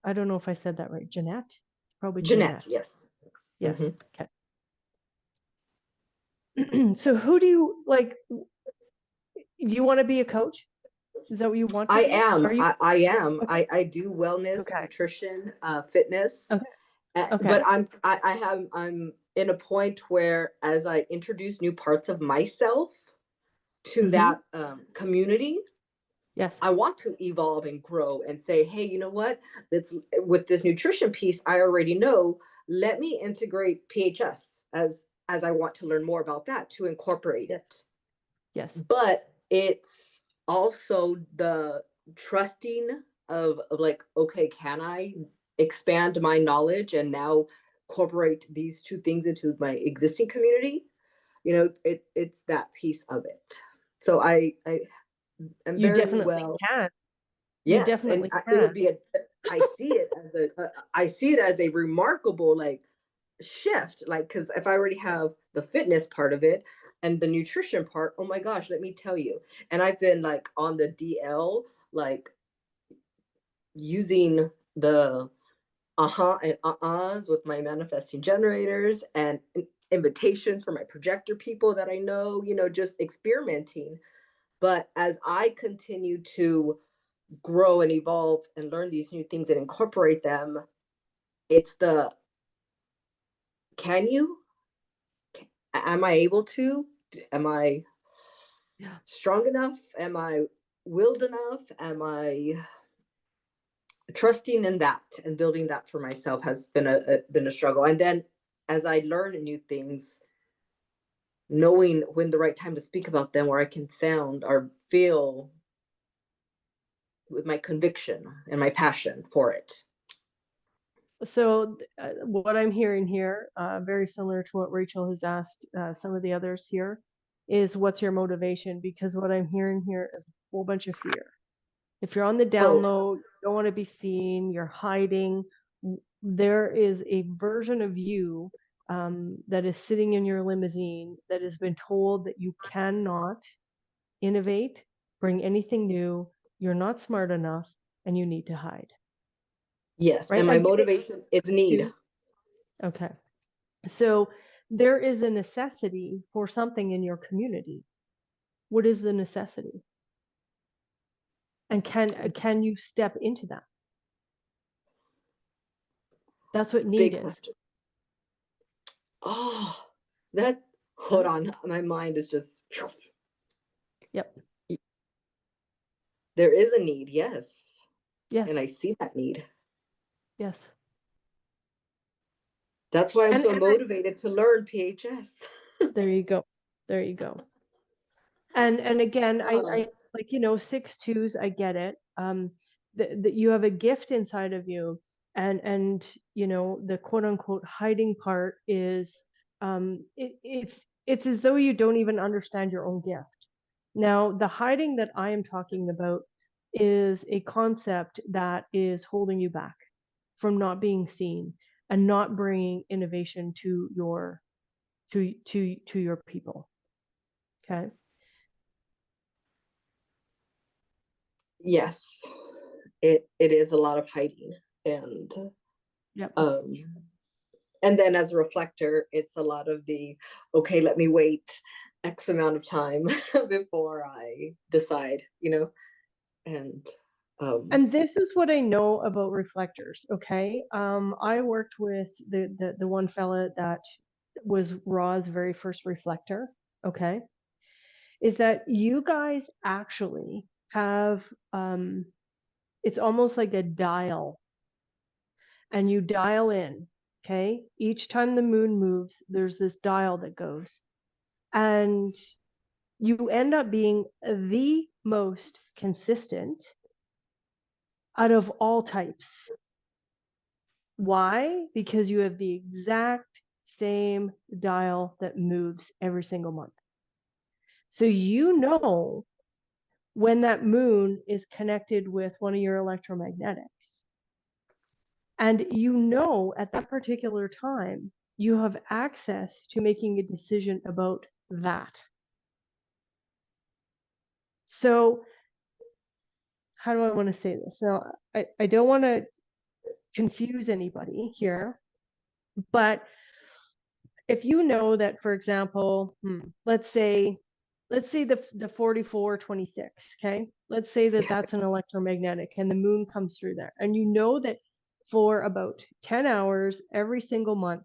I don't know if I said that right. Jeanette? Probably Jeanette, yes. Yes. Okay. So who do you like? You want to be a coach? Is that what you want to I be? am. Are you? I am. Okay. I do wellness, nutrition, fitness. Okay. But I'm in a point where as I introduce new parts of myself to that community, yes, I want to evolve and grow and say, hey, you know what? That's with this nutrition piece, I already know. Let me integrate PHS as I want to learn more about that to incorporate it. Yes. But it's also the trusting of like, okay, can I expand my knowledge and now incorporate these two things into my existing community? You know, it's that piece of it. So I am You very definitely well. can. Yes, You definitely and can. it would be I see it as I see it as a remarkable like shift. Like, because if I already have the fitness part of it and the nutrition part, oh my gosh, let me tell you. And I've been like on the DL, like using the and uh-uhs with my manifesting generators and invitations for my projector people that I know, just experimenting. But as I continue to grow and evolve and learn these new things and incorporate them, it's the, can you? Am I able to? Am I strong enough? Am I willed enough? Am I trusting in that and building that for myself has been a struggle. And then as I learn new things, knowing when the right time to speak about them, where I can sound or feel with my conviction and my passion for it. So what I'm hearing here, very similar to what Rachel has asked some of the others here, is what's your motivation? Because what I'm hearing here is a whole bunch of fear. If you're on the down low, you don't want to be seen, you're hiding, there is a version of you that is sitting in your limousine that has been told that you cannot innovate, bring anything new, you're not smart enough, and you need to hide. Yes, right? and my motivation is need. Okay. So there is a necessity for something in your community. What is the necessity? And can you step into that? That's what need Big is. question. Oh, that, hold on, my mind is just. Yep. There is a need, yes. Yes. And I see that need. Yes. That's why I'm so motivated to learn PHS. There you go. There you go. And again, I like, 6-2s, I get it. That you have a gift inside of you, and the quote unquote hiding part is it's as though you don't even understand your own gift. Now, the hiding that I am talking about is a concept that is holding you back from not being seen and not bringing innovation to your people. Okay. Yes, it is a lot of hiding, and Yep. And then as a reflector, it's a lot of the, okay, let me wait X amount of time before I decide, and this is what I know about reflectors. Okay. I worked with the one fella that was Ra's very first reflector. Okay. Is that you guys actually have it's almost like a dial, and you dial in. Okay. Each time the moon moves, there's this dial that goes, and you end up being the most consistent out of all types. Why? Because you have the exact same dial that moves every single month. So you know when that moon is connected with one of your electromagnetics. And you know at that particular time, you have access to making a decision about that. So how do I want to say this? Now, I don't want to confuse anybody here, but if you know that, for example, let's say the 4426, okay? Let's say that that's an electromagnetic and the moon comes through there. And you know that for about 10 hours every single month,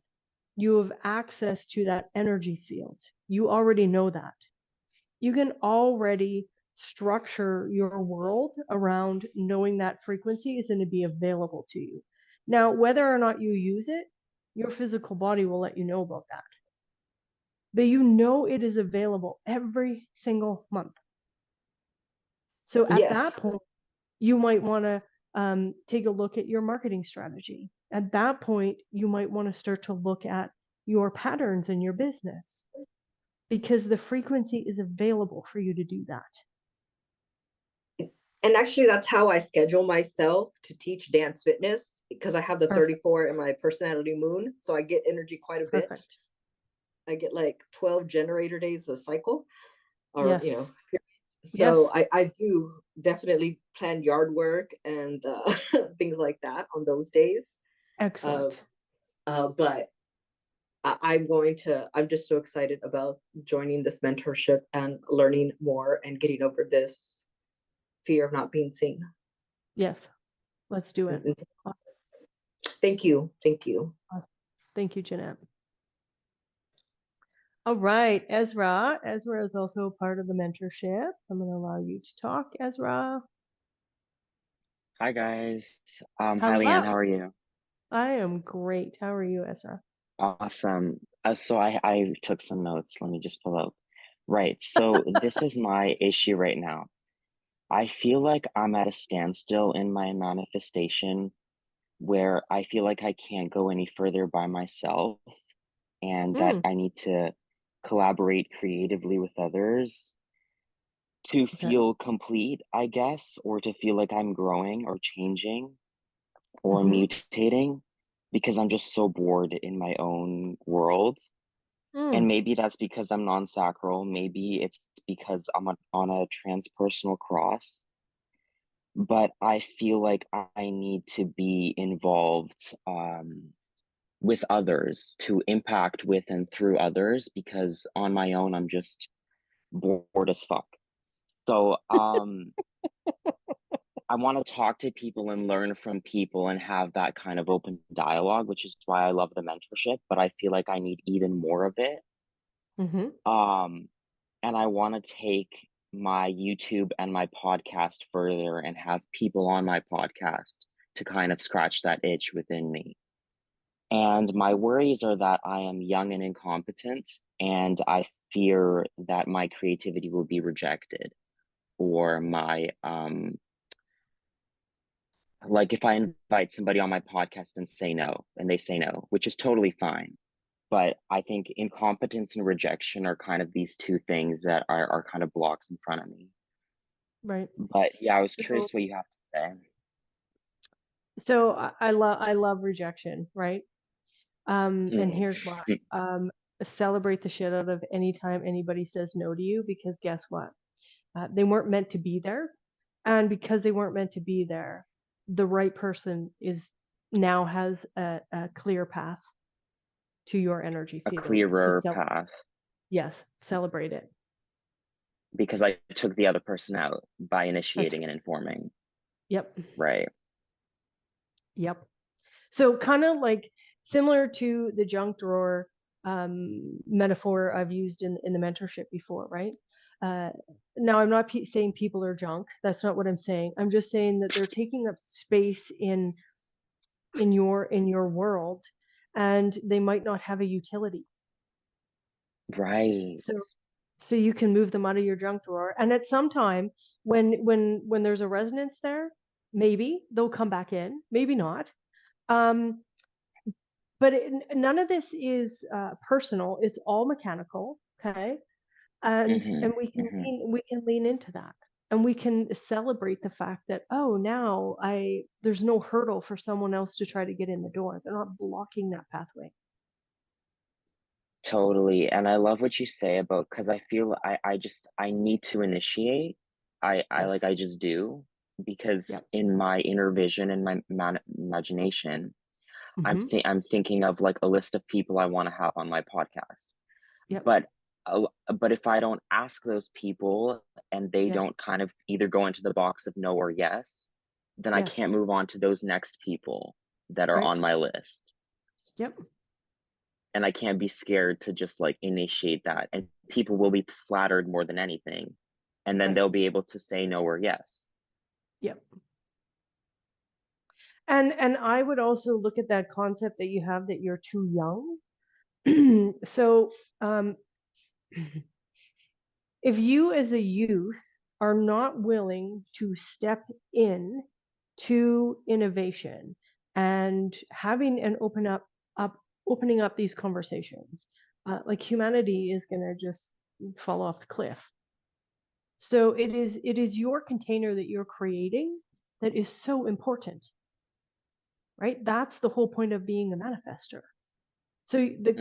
you have access to that energy field. You already know that. You can already structure your world around knowing that frequency is going to be available to you. Now, whether or not you use it, your physical body will let you know about that. But you know it is available every single month. So at that point, you might want to take a look at your marketing strategy. At that point, you might want to start to look at your patterns in your business, because the frequency is available for you to do that. And actually, that's how I schedule myself to teach dance fitness, because I have the Perfect. 34 in my personality moon. So I get energy quite a bit. Perfect. I get like 12 generator days a cycle, or, Yes. you know, Yes. so I do definitely plan yard work and things like that on those days. Excellent. But I'm just so excited about joining this mentorship and learning more and getting over this fear of not being seen. Yes. Let's do it. And Awesome. thank you. Thank you. Awesome. Thank you, Jeanette. All right, Ezra. Ezra is also a part of the mentorship. I'm going to allow you to talk, Ezra. Hi guys. Hi Hello. Leanne, how are you? I am great. How are you, Ezra? Awesome. So I took some notes. Let me just pull up. Right. So this is my issue right now. I feel like I'm at a standstill in my manifestation where I feel like I can't go any further by myself and that Mm, I need to collaborate creatively with others to okay. feel complete, I guess, or to feel like I'm growing or changing or Mm-hmm. mutating because I'm just so bored in my own world. And Mm, maybe that's because I'm non-sacral. Maybe it's because on a transpersonal cross. But I feel like I need to be involved with others to impact with and through others because on my own I'm just bored as fuck. So I want to talk to people and learn from people and have that kind of open dialogue, which is why I love the mentorship, but I feel like I need even more of it. mm-hmm. And I want to take my YouTube and my podcast further and have people on my podcast to kind of scratch that itch within me. And my worries are that I am young and incompetent, and I fear that my creativity will be rejected or my like if I invite somebody on my podcast and say no, and they say no, which is totally fine. But I think incompetence and rejection are kind of these two things that are kind of blocks in front of me. Right. But yeah, I was So, curious what you have to say. so I love rejection, right? And Mm. here's why. Celebrate the shit out of any time anybody says no to you, because guess what? They weren't meant to be there. And because they weren't meant to be there, the right person now has a clear path to your energy A field. So clearer path yes, celebrate it. because I took the other person out by That's initiating and informing. Yep. Right. Yep. So kind of like similar to the junk drawer metaphor I've used in the mentorship before, right? Uh, Now I'm not saying people are junk. That's not what I'm saying. I'm just saying that they're taking up space in your world, and they might not have a utility. Right. So you can move them out of your junk drawer, and at some time when there's a resonance there, maybe they'll come back in, maybe not. Um, but none of this is personal. It's all mechanical, okay? And Mm-hmm. Mm-hmm. we can lean into that, and we can celebrate the fact that, oh, now there's no hurdle for someone else to try to get in the door. They're not blocking that pathway. Totally. And I love what you say about because I feel I need to initiate. Yes. I just do because Yep. in my inner vision and my imagination, Mm-hmm. I'm thinking of like a list of people I want to have on my podcast. Yep. But but if I don't ask those people and they Yes. don't kind of either go into the box of no or yes, then I Yes. can't move on to those next people that are on Right. my list. Yep. And I can't be scared to just like initiate that. And people will be flattered more than anything. And then Right. they'll be able to say no or yes. Yep. And I would also look at that concept that you have that you're too young. So if you as a youth are not willing to step in to innovation and having an opening up these conversations, like humanity is going to just fall off the cliff. So it is your container that you're creating that is so important, right? That's the whole point of being a manifester. So the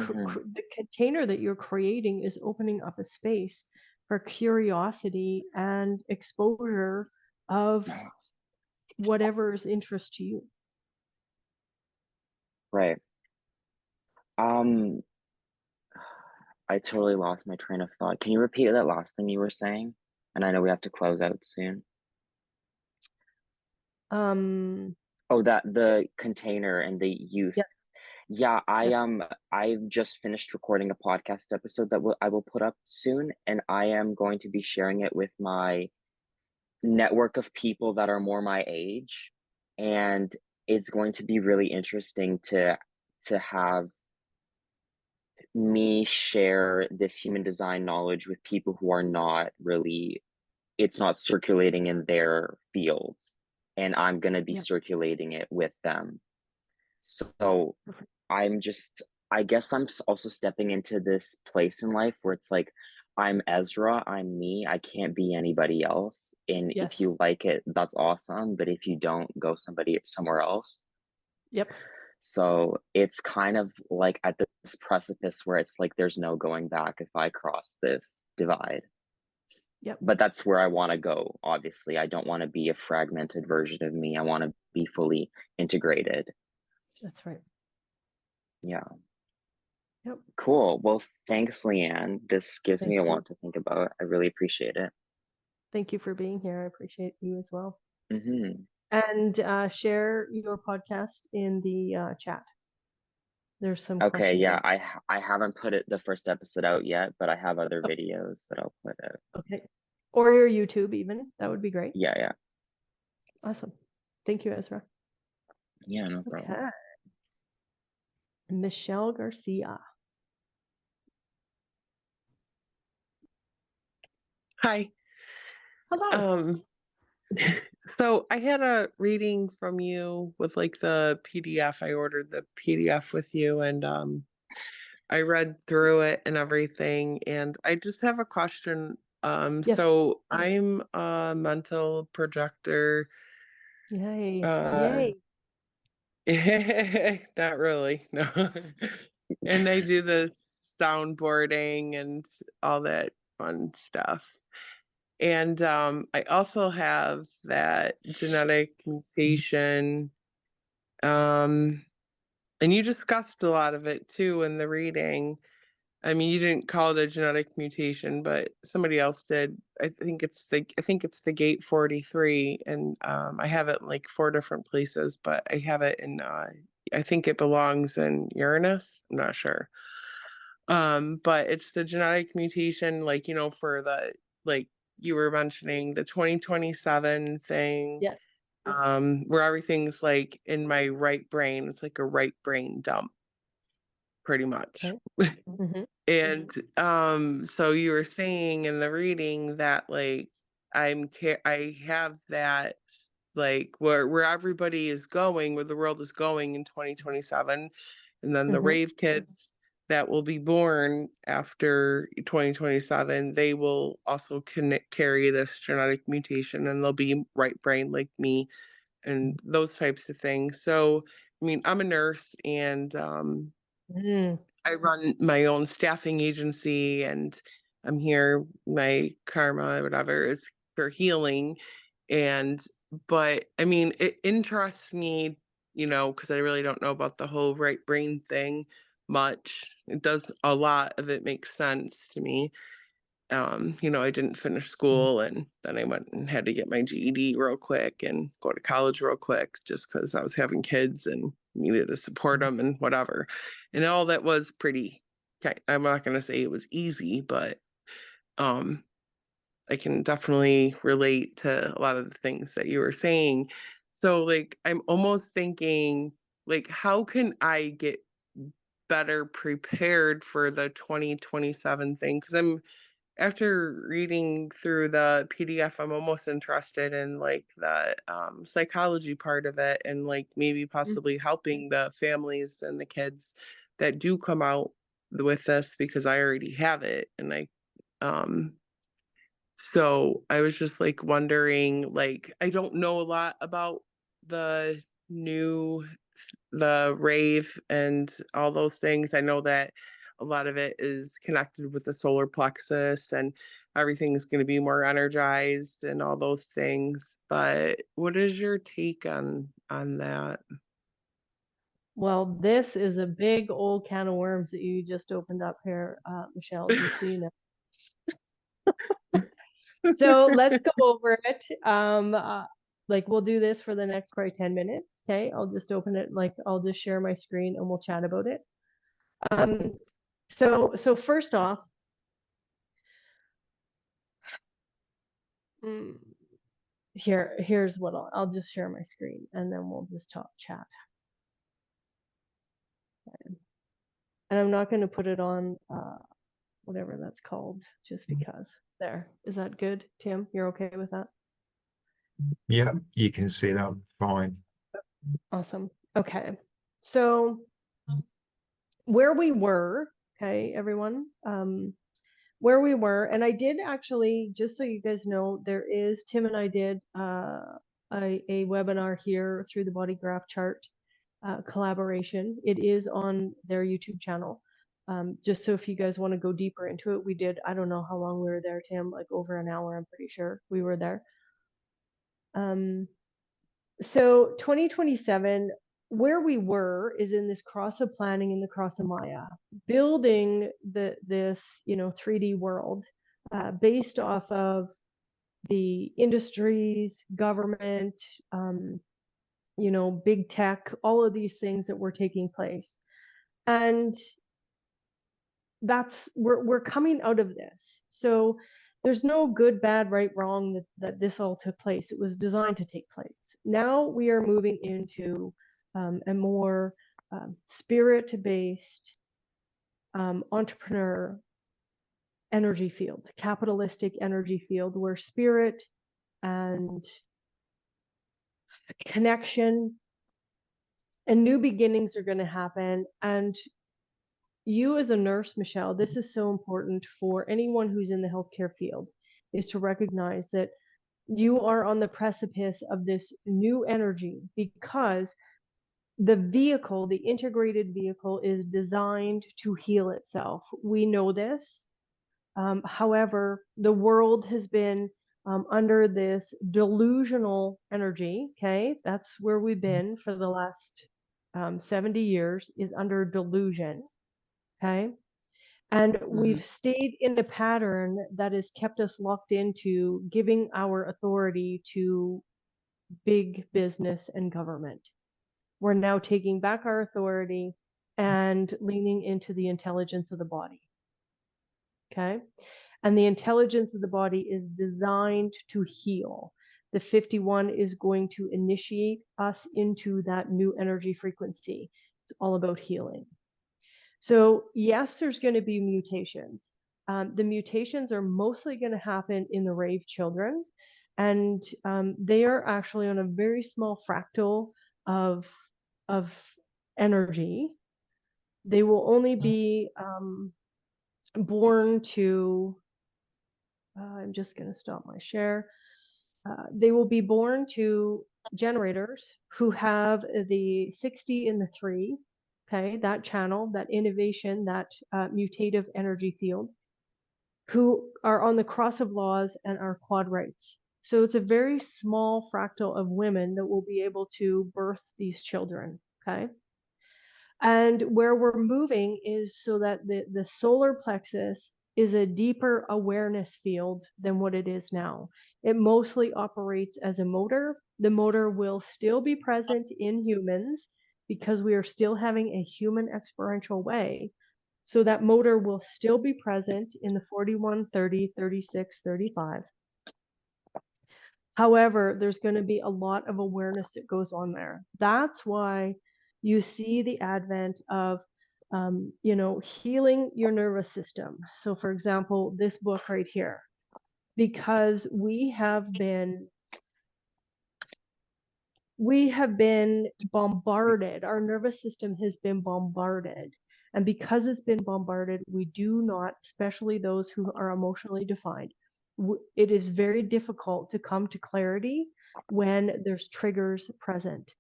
container that you're creating is opening up a space for curiosity and exposure of whatever's interest to you. Right. I totally lost my train of thought. Can you repeat that last thing you were saying? And I know we have to close out soon. Oh, that the container and the youth. Yep. Yeah, Yep. I've just finished recording a podcast episode that I will put up soon, and I am going to be sharing it with my network of people that are more my age, and it's going to be really interesting to have me share this human design knowledge with people who are not really, it's not circulating in their fields, and I'm going to be Yep. circulating it with them. So I guess I'm also stepping into this place in life where it's like, I'm Ezra, I'm me, I can't be anybody else. And Yes. if you like it, that's awesome. But if you don't, go somewhere else. Yep. So it's kind of like at this precipice where it's like there's no going back if I cross this divide. Yep. But that's where I want to go. Obviously, I don't want to be a fragmented version of me. I want to be fully integrated. That's right. Yeah. Yep. Cool. Well, thanks, Leanne. This gives me a Thank you. lot to think about. I really appreciate it. Thank you for being here. I appreciate you as well. Mm-hmm. And share your podcast in the chat. There's some Okay, questions. yeah, I haven't put the first episode out yet, but I have other Okay. videos that I'll put out. Okay. Or your YouTube even. That would be great. Yeah. Awesome. Thank you, Ezra. Yeah, no problem. Okay. Michelle Garcia. Hi. Hello. So I had a reading from you with like the PDF. I ordered the PDF with you, and I read through it and everything, and I just have a question. Yes. So I'm a mental projector. Yay. Yay. Not really, no. And I do the soundboarding and all that fun stuff. And I also have that genetic mutation. And you discussed a lot of it too in the reading. I mean, you didn't call it a genetic mutation, but somebody else did. I think it's the gate 43, and I have it in like 4 different places, but I have it in I think it belongs in Uranus. I'm not sure. But it's the genetic mutation, like, for the, like you were mentioning, the 2027 thing. Yes. Where everything's like in my right brain. It's like a right brain dump, pretty much. Okay. Mm-hmm. And so you were saying in the reading that like I have that, like where everybody is going, where the world is going in 2027, and then the Mm-hmm. rave kids that will be born after 2027, they will also carry this genetic mutation, and they'll be right brain like me and those types of things. So I mean, I'm a nurse, and I run my own staffing agency, and I'm here, my karma, whatever, is for healing. But I mean, it interests me, because I really don't know about the whole right brain thing much. It does, a lot of it makes sense to me. I didn't finish school, and then I went and had to get my GED real quick and go to college real quick just because I was having kids and needed to support them and whatever. And all that was pretty, I'm not going to say it was easy, but I can definitely relate to a lot of the things that you were saying. So like, I'm almost thinking, like, how can I get better prepared for the 2027 thing? Because after reading through the PDF, I'm almost interested in like the psychology part of it, and like maybe possibly helping the families and the kids that do come out with this, because I already have it, and So I was just like wondering, like, I don't know a lot about the the rave and all those things. I know that a lot of it is connected with the solar plexus and everything's going to be more energized and all those things. But what is your take on that? Well, this is a big old can of worms that you just opened up here, Michelle, just so you know. So let's go over it. Like we'll do this for the next probably 10 minutes. Okay. I'll just open it, like I'll just share my screen and we'll chat about it. So first off, here's what I'll just share my screen and then we'll just chat. Okay. And I'm not going to put it on whatever that's called, just because. There. Is that good, Tim? You're okay with that? Yeah, you can see that fine. Awesome. Okay. So where we were, okay, everyone, where we were, and I did actually, just so you guys know, Tim and I did a webinar here through the Bodygraph chart collaboration. It is on their YouTube channel. Just so if you guys want to go deeper into it, we did, I don't know how long we were there, Tim, like over an hour, I'm pretty sure we were there. So 2027, where we were is in this cross of planning in the cross of Maya, building this 3D world based off of the industries, government, big tech, all of these things that were taking place. And we're coming out of this. So there's no good, bad, right, wrong that this all took place. It was designed to take place. Now we are moving into a more spirit-based entrepreneur energy field, capitalistic energy field, where spirit and connection and new beginnings are going to happen. And you as a nurse, Michelle, this is so important for anyone who's in the healthcare field, is to recognize that you are on the precipice of this new energy, because the integrated vehicle is designed to heal itself. We know this. However, the world has been under this delusional energy. Okay. That's where we've been for the last 70 years, is under delusion. Okay. And we've stayed in a pattern that has kept us locked into giving our authority to big business and government. We're now taking back our authority and leaning into the intelligence of the body. Okay. And the intelligence of the body is designed to heal. The 51 is going to initiate us into that new energy frequency. It's all about healing. So yes, there's going to be mutations. The mutations are mostly going to happen in the rave children, and they are actually on a very small fractal of energy. They will only be born to. I'm just going to stop my share. They will be born to generators who have the 60 and the 3. Okay, that channel, that innovation, that mutative energy field, who are on the cross of laws and are quad rights. So it's a very small fractal of women that will be able to birth these children. Okay. And where we're moving is so that the solar plexus is a deeper awareness field than what it is now. It mostly operates as a motor. The motor will still be present in humans because we are still having a human experiential way. So that motor will still be present in the 41, 30, 36, 35. However, there's going to be a lot of awareness that goes on there. That's why you see the advent of, healing your nervous system. So for example, this book right here, because we have been bombarded. Our nervous system has been bombarded. And because it's been bombarded, we do not, especially those who are emotionally defined, it is very difficult to come to clarity when there's triggers present.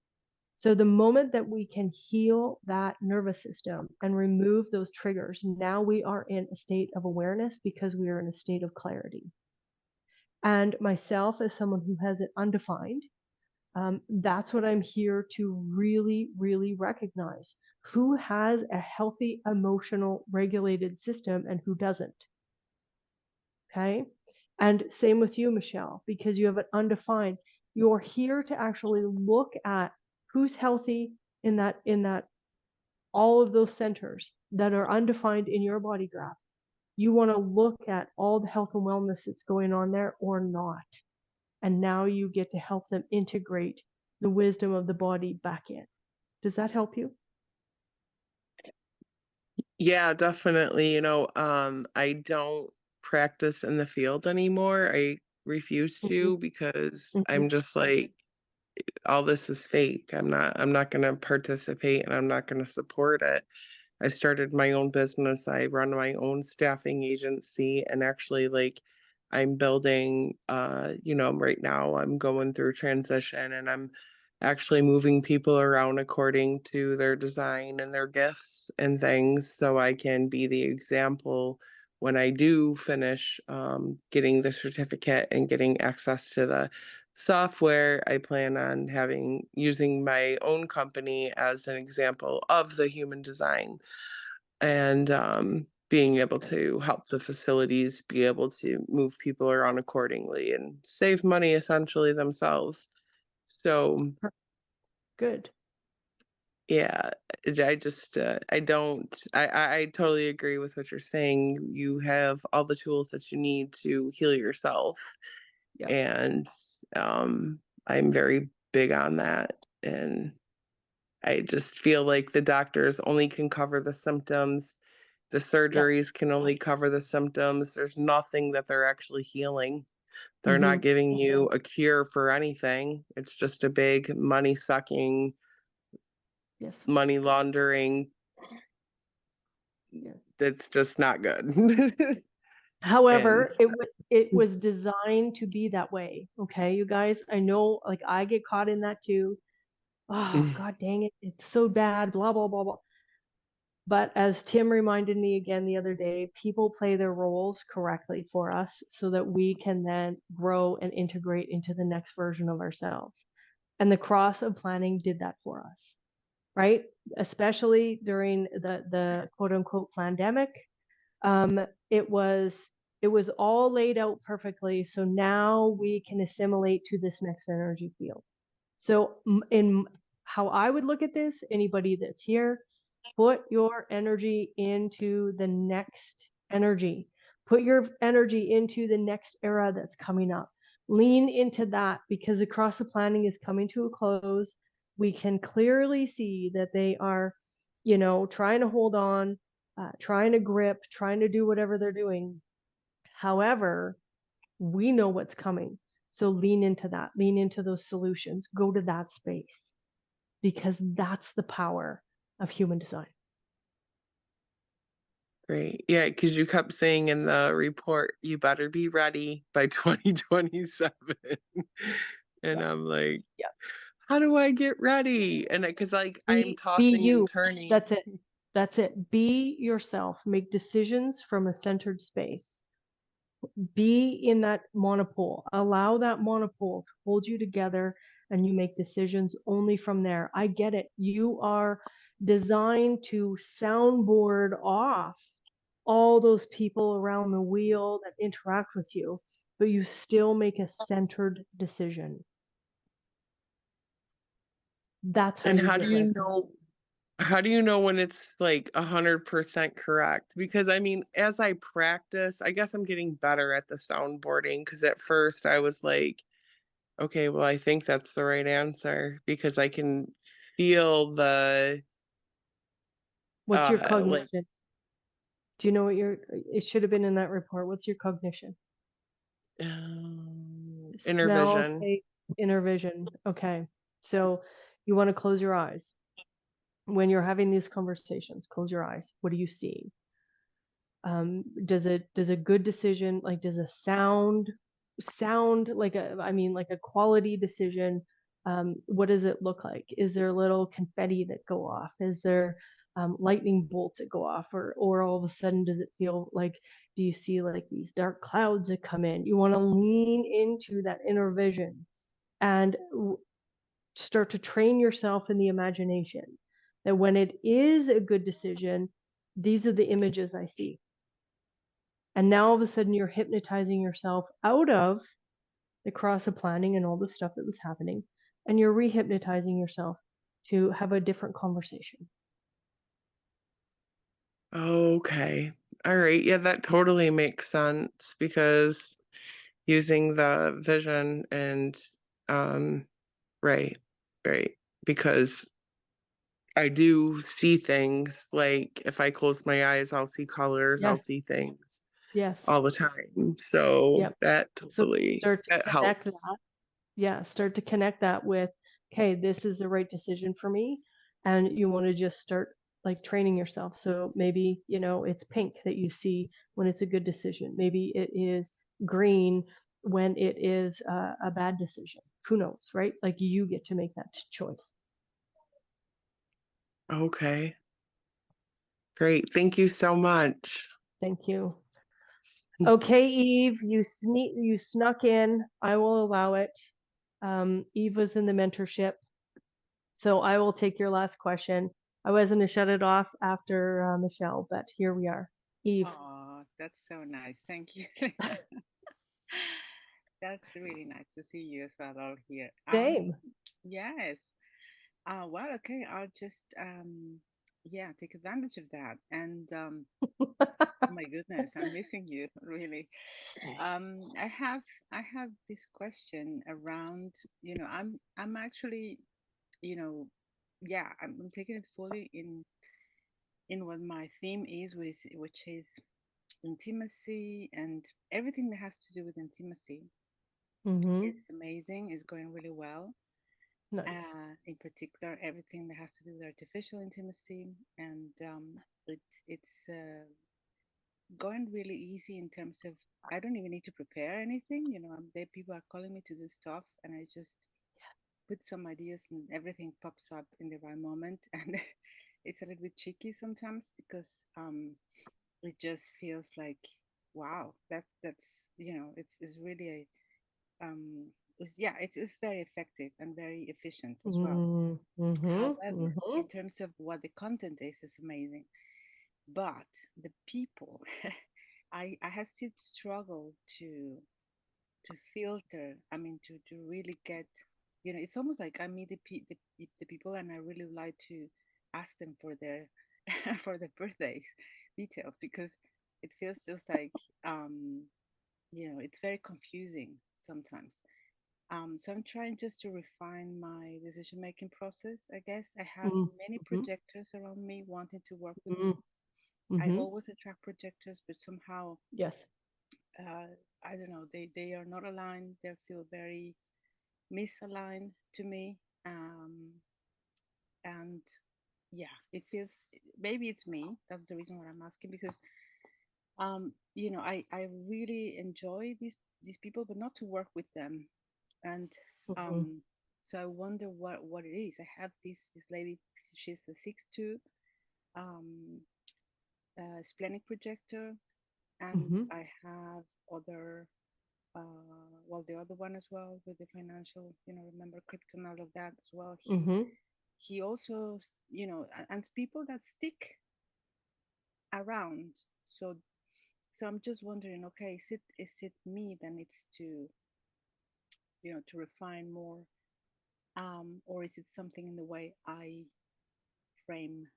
So the moment that we can heal that nervous system and remove those triggers, now we are in a state of awareness because we are in a state of clarity. And myself, as someone who has it undefined, that's what I'm here to really, really recognize. Who has a healthy, emotional, regulated system and who doesn't? Okay. And same with you, Michelle, because you have it undefined. You're here to actually look at who's healthy in that all of those centers that are undefined in your body graph. You want to look at all the health and wellness that's going on there or not. And now you get to help them integrate the wisdom of the body back in. Does that help you? Yeah, definitely. I don't practice in the field anymore. I refuse to because I'm just like, all this is fake. I'm not going to participate and I'm not going to support it. I started my own business. I run my own staffing agency, and actually, like, I'm building, right now I'm going through transition, and I'm actually moving people around according to their design and their gifts and things, so I can be the example when I do finish getting the certificate and getting access to the software. I plan on using my own company as an example of the human design, and being able to help the facilities be able to move people around accordingly and save money essentially themselves. So Good. yeah, I totally agree with what you're saying. You have all the tools that you need to heal yourself. Yeah. And I'm very big on that. And I just feel like the doctors only can cover the symptoms. The surgeries can only cover the symptoms. There's nothing that they're actually healing. They're not giving you a cure for anything. It's just a big money sucking, money laundering. That's just not good. However, it was designed to be that way. Okay, you guys, I know, like, I get caught in that too. Oh, God dang it, it's so bad, blah, blah, blah, blah. But as Tim reminded me again the other day, people play their roles correctly for us so that we can then grow and integrate into the next version of ourselves. And the cross of planning did that for us, right? Especially during the quote unquote pandemic. It was all laid out perfectly. So now we can assimilate to this next energy field. So in how I would look at this, anybody that's here, put your energy into the next energy. Put your energy into the next era that's coming up. Lean into that, because across the planning is coming to a close. We can clearly see that they are, trying to hold on, trying to grip, trying to do whatever they're doing. However, we know what's coming. So lean into that, lean into those solutions, go to that space, because that's the power of human design. Great. Yeah, because you kept saying in the report, you better be ready by 2027. And I'm like, how do I get ready? And because I'm Be tossing you. and turning. That's it. That's it. Be yourself. Make decisions from a centered space. Be in that monopole. Allow that monopole to hold you together, and you make decisions only from there. I get it. You are designed to soundboard off all those people around the wheel that interact with you, but you still make a centered decision. That's how And you how get do you ready. know? How do you know when it's like 100% correct? Because I mean, as I practice, I guess I'm getting better at the soundboarding. Because at first I was like, okay, well, I think that's the right answer because I can feel the What's your like cognition? Do you know what it should have been in that report? What's your cognition? inner Smell, vision. taste, inner vision. Okay. So you want to close your eyes. When you're having these conversations, close your eyes. What do you see? Does a good decision, like, does a sound like a quality decision, what does it look like? Is there little confetti that go off? Is there lightning bolts that go off, or all of a sudden does it feel like, do you see like these dark clouds that come in? You want to lean into that inner vision and start to train yourself in the imagination that when it is a good decision, these are the images I see. And now all of a sudden you're hypnotizing yourself out of the cross of planning and all the stuff that was happening, and you're rehypnotizing yourself to have a different conversation. Okay. All right. Yeah, that totally makes sense, because using the vision and right, right. Because I do see things, like if I close my eyes, I'll see colors, I'll Yes. see things Yes. all the time. So Yep. that So totally, start to that connect helps. that. Yeah, start to connect that with, okay, this is the right decision for me. And you want to just start like training yourself. So maybe, it's pink that you see when it's a good decision. Maybe it is green when it is a bad decision. Who knows, right? Like, you get to make that choice. Okay. Great. Thank you so much. Thank you. Okay, Eve, you snuck in. I will allow it. Eve was in the mentorship. So I will take your last question. I was going to shut it off after Michelle, but here we are. Eve. Oh, that's so nice. Thank you. That's really nice to see you as well all here. Same. Yes. Well, okay, I'll just yeah, take advantage of that. And oh my goodness, I'm missing you really. I have this question around, I'm actually, yeah, I'm taking it fully in what my theme is, which is intimacy, and everything that has to do with intimacy Mm-hmm. is amazing, is going really well. Nice. In particular, everything that has to do with artificial intimacy, and it's going really easy in terms of I don't even need to prepare anything. People are calling me to do stuff, and I just put some ideas, and everything pops up in the right moment. And it's a little bit cheeky sometimes because it just feels like wow, that's it's really a it's very effective and very efficient as well. Mm-hmm. However, Mm-hmm. in terms of what the content is amazing, but the people, I have still struggled to filter. I mean, to really get, it's almost like I meet the people, and I really would like to ask them for their for their birthdays details, because it feels just like it's very confusing sometimes. So I'm trying just to refine my decision making process. I guess I have many Mm-hmm. projectors around me wanting to work with me. I Mm-hmm. always attract projectors, but somehow Yes. I don't know, they are not aligned. They feel very misaligned to me. And yeah, it feels, maybe it's me. That's the reason why I'm asking, because I really enjoy these people, but not to work with them. And Mm-hmm. so I wonder what it is. I have this lady. She's a 6'2" um, splenic projector, and Mm-hmm. I have other the other one as well with the financial, remember crypto and all of that as well. Mm-hmm. He also, and people that stick around. So I'm just wondering, okay, is it me that needs to, to refine more, or is it something in the way I frame,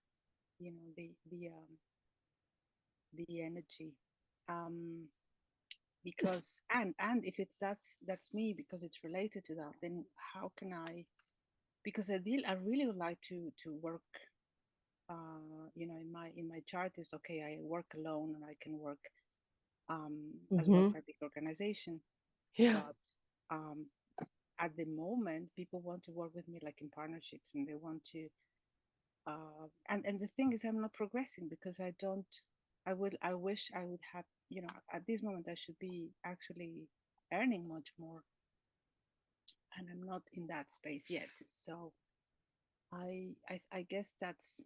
the energy, because and if it's that's me because it's related to that, then how can I? Because I really would like to work, in my chart is okay. I work alone, and I can work as well Mm-hmm. for a big organization, Yeah. but at the moment people want to work with me like in partnerships, and they want to and the thing is I'm not progressing because I don't I wish I would have, you know, at this moment I should be actually earning much more, and I'm not in that space yet. So I guess that's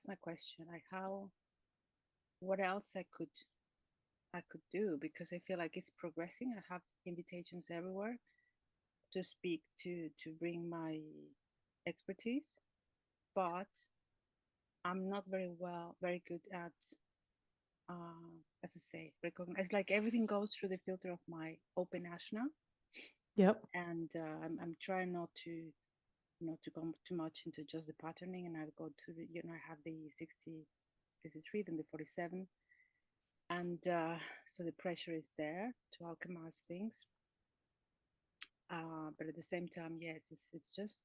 my question. Like how, what else I could do, because I feel like it's progressing. I have invitations everywhere to speak, to bring my expertise, but I'm not very good at as I say, recognize, like everything goes through the filter of my open ashna, Yep. and I'm trying not to not to go too much into just the patterning, and I go to the, you know, I have the 60, 63, then the 47, and so the pressure is there to alchemize things, but at the same time, yes, it's just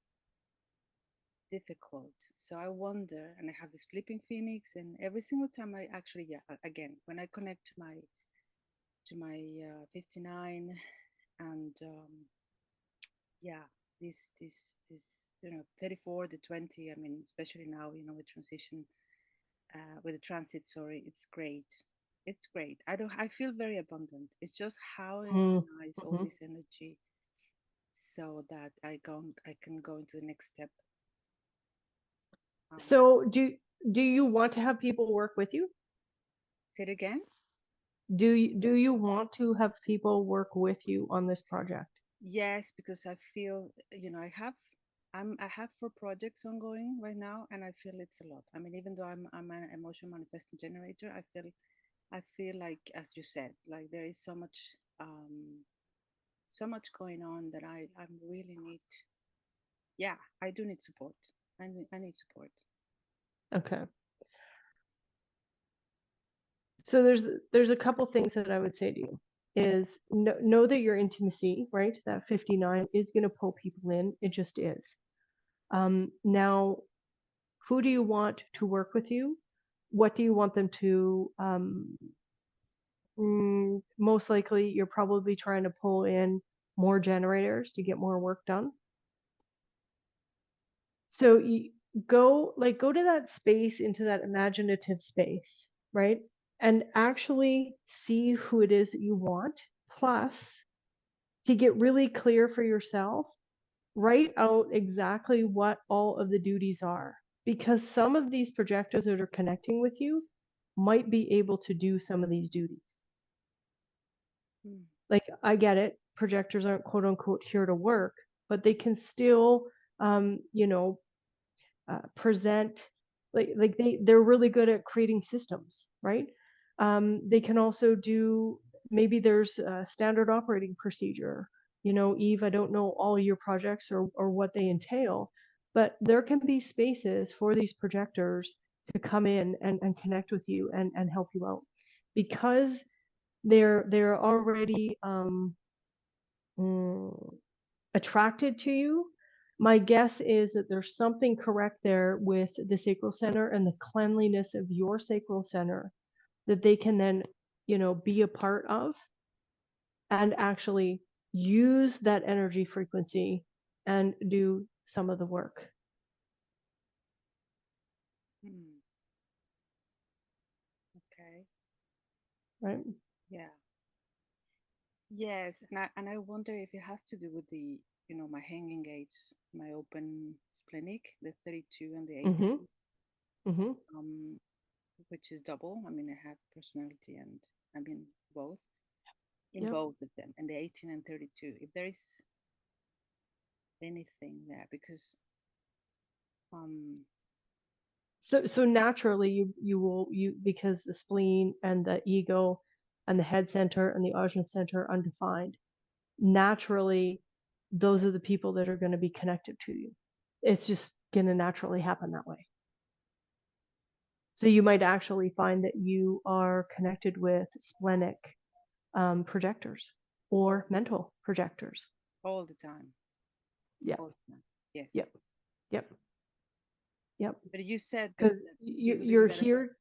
difficult. So I wonder, and I have this flipping phoenix, and every single time I actually, yeah, again, when I connect to my 59, and yeah, this, you know, 34, the 20. I mean, especially now, you know, with transition, with the transit. Sorry, it's great. It's great. I feel very abundant. It's just how I organize all this energy so that I can go into the next step. So do you want to have people work with you? Say it again. Do you want to have people work with you on this project? Yes, because I feel, you know, I have 4 projects ongoing right now, and I feel it's a lot. I mean, even though I'm an emotion manifesting generator, I feel like, as you said, like there is so much going on that I really need. Yeah, I do need support. I need support. Okay. So there's a couple things that I would say to you is know that your intimacy, right? That 59 is going to pull people in. It just is. Now, who do you want to work with you? What do you want them to most likely you're probably trying to pull in more generators to get more work done. So you go to that space, into that imaginative space, right? And actually see who it is that you want. Plus, to get really clear for yourself, write out exactly what all of the duties are. Because some of these projectors that are connecting with you might be able to do some of these duties. Like, I get it, projectors aren't quote unquote here to work, but they can still, you know, present, they're really good at creating systems, right? They can also do, maybe there's a standard operating procedure. You know, Eve, I don't know all your projects or what they entail, but there can be spaces for these projectors to come in and connect with you and help you out, because they're already attracted to you. My guess is that there's something correct there with the sacral center and the cleanliness of your sacral center that they can then, you know, be a part of and actually use that energy frequency and do some of the work. Okay. Right? Yeah. Yes, and I wonder if it has to do with the, you know, my hanging gates, my open splenic, the 32 and the 18, which is double. I mean, I have personality and I mean both in both of them, and the 18 and 32. If there is anything there, because so naturally you because the spleen and the ego and the head center and the ajna center are undefined, naturally those are the people that are going to be connected to you. It's just going to naturally happen that way. So you might actually find that you are connected with splenic projectors or mental projectors all the time. Yeah. All the time. Yes. Yep. But you said because you're here.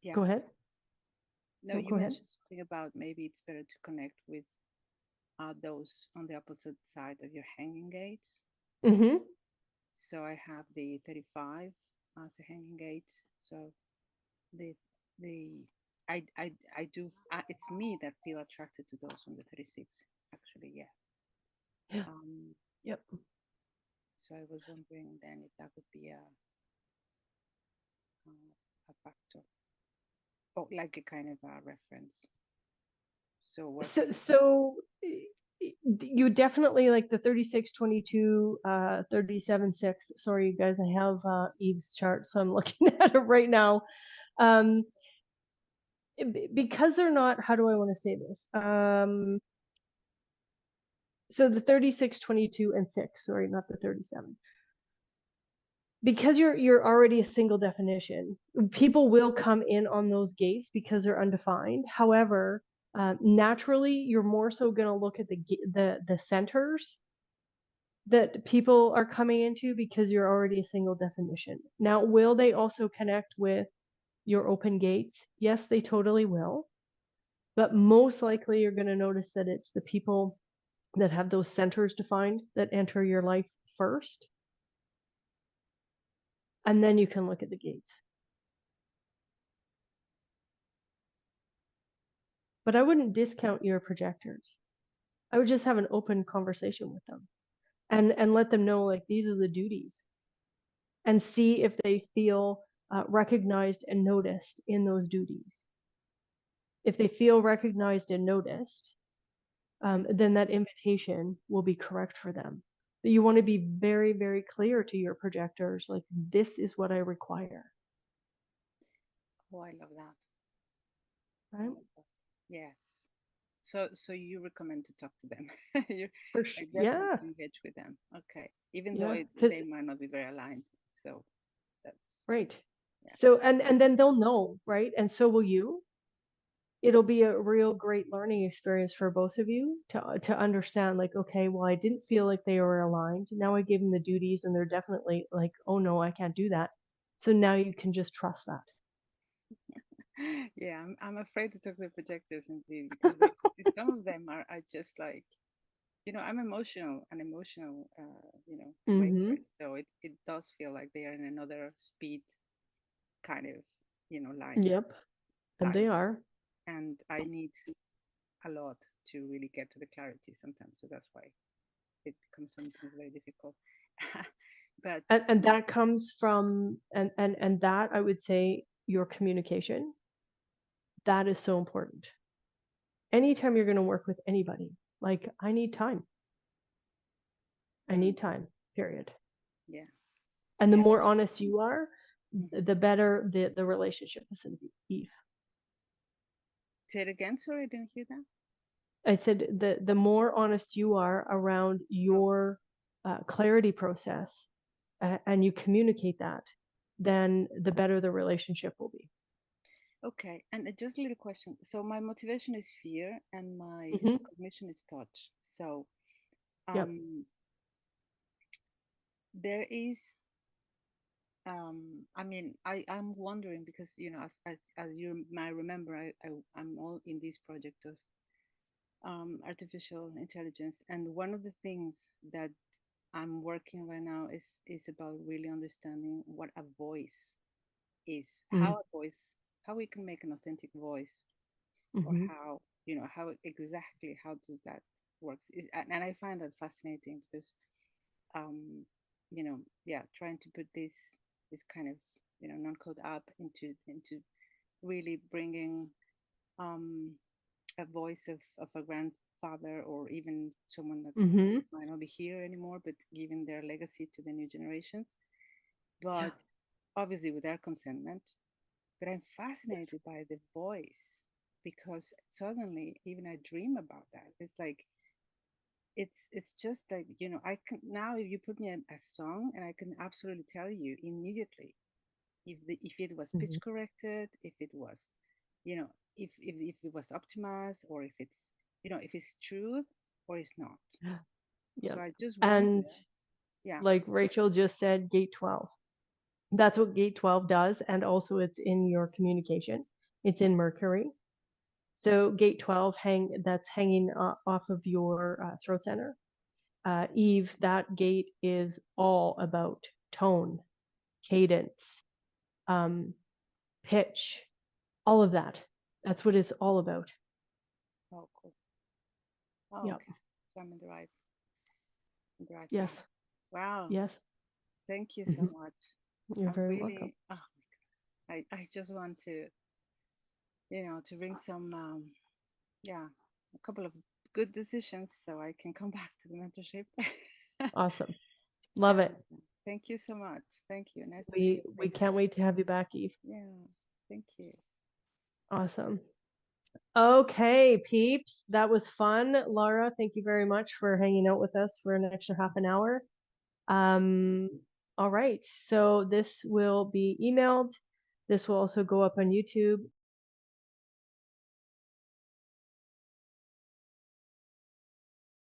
Yeah. Go ahead. No, you go ahead. mentioned something about maybe it's better to connect with those on the opposite side of your hanging gates. So I have the 35 as a hanging gate. So the the I do it's me that feel attracted to those from the 36 actually, yeah. Yeah. Yep. So I was wondering then if that would be a factor or like a kind of a reference. So working. So you definitely like the 36, 22, 37, 6. Sorry, you guys, I have Eve's chart, so I'm looking at it right now. Because they're not, how do I want to say this? So the 36, 22, and 6, sorry, not the 37. Because you're already a single definition, people will come in on those gates because they're undefined. However, naturally, you're more so going to look at the centers that people are coming into because you're already a single definition. Now, will they also connect with your open gates? Yes, they totally will. But most likely, you're going to notice that it's the people that have those centers defined that enter your life first. And then you can look at the gates. But I wouldn't discount your projectors. I would just have an open conversation with them and let them know, like, these are the duties, and see if they feel recognized and noticed in those duties. If they feel recognized and noticed, then that invitation will be correct for them. But you want to be very, very clear to your projectors, like, this is what I require. Oh, I love that. Right? Yes. So you recommend to talk to them. You For sure. like definitely Yeah. engage with them. Okay. Even Yeah. though they might not be very aligned. So that's right. Yeah. So and then they'll know, right? And so will you. It'll be a real great learning experience for both of you to understand, like, okay, well, I didn't feel like they were aligned. Now I gave them the duties and they're definitely like, oh no, I can't do that. So now you can just trust that. Yeah, I'm afraid to talk to the projectors indeed because some of them are just like, I'm an emotional, Mm-hmm. waver. So it does feel like they are in another speed kind of, line. Yep. And they are. And I need a lot to really get to the clarity sometimes. So that's why it becomes sometimes very difficult. But And that comes from and that, I would say, your communication. That is so important. Anytime you're going to work with anybody, like, I need time. I need time, period. Yeah. And the Yeah. more honest you are, the better the relationship is going to be, Eve. Say it again. Sorry, I didn't hear that. I said the more honest you are around your clarity process, and you communicate that, then the better the relationship will be. Okay, and just a little question. So my motivation is fear, and my Mhm. cognition is touch. So, Yep. there is. I mean, I'm wondering because as you might remember, I'm all in this project of artificial intelligence, and one of the things that I'm working right now is about really understanding what a voice is, Mhm. how we can make an authentic voice, or Mhm. how exactly how does that works. And I find that fascinating because trying to put this kind of non-code app into really bringing um a voice of a grandfather or even someone that Mhm. might not be here anymore, but giving their legacy to the new generations, Yeah. but obviously with their consentment. But I'm fascinated by the voice because suddenly even I dream about that. It's like it's just like I can now, if you put me a song, and I can absolutely tell you immediately if it was pitch Mhm. corrected, if it was if it was optimized, or if it's if it's truth or it's not. Yeah. So I just wonder. And Yeah. like Rachel just said, gate 12. That's what gate 12 does, and also it's in your communication. It's in Mercury. So gate 12 that's hanging off of your throat center. Eve, that gate is all about tone, cadence, pitch, all of that. That's what it's all about. Oh, cool. Oh, Yep. okay. So I'm in the right Yes. path. Wow. Yes. Thank you so much. You're I'm very really, welcome. oh my God. I just want to, to bring some, a couple of good decisions so I can come back to the mentorship. Awesome. Love it. Thank you so much. Thank you. Nice to see you. We can't wait to have you back, Eve. Yeah. Thank you. Awesome. Okay, peeps, that was fun. Laura, thank you very much for hanging out with us for an extra half an hour. All right, so this will be emailed. This will also go up on YouTube.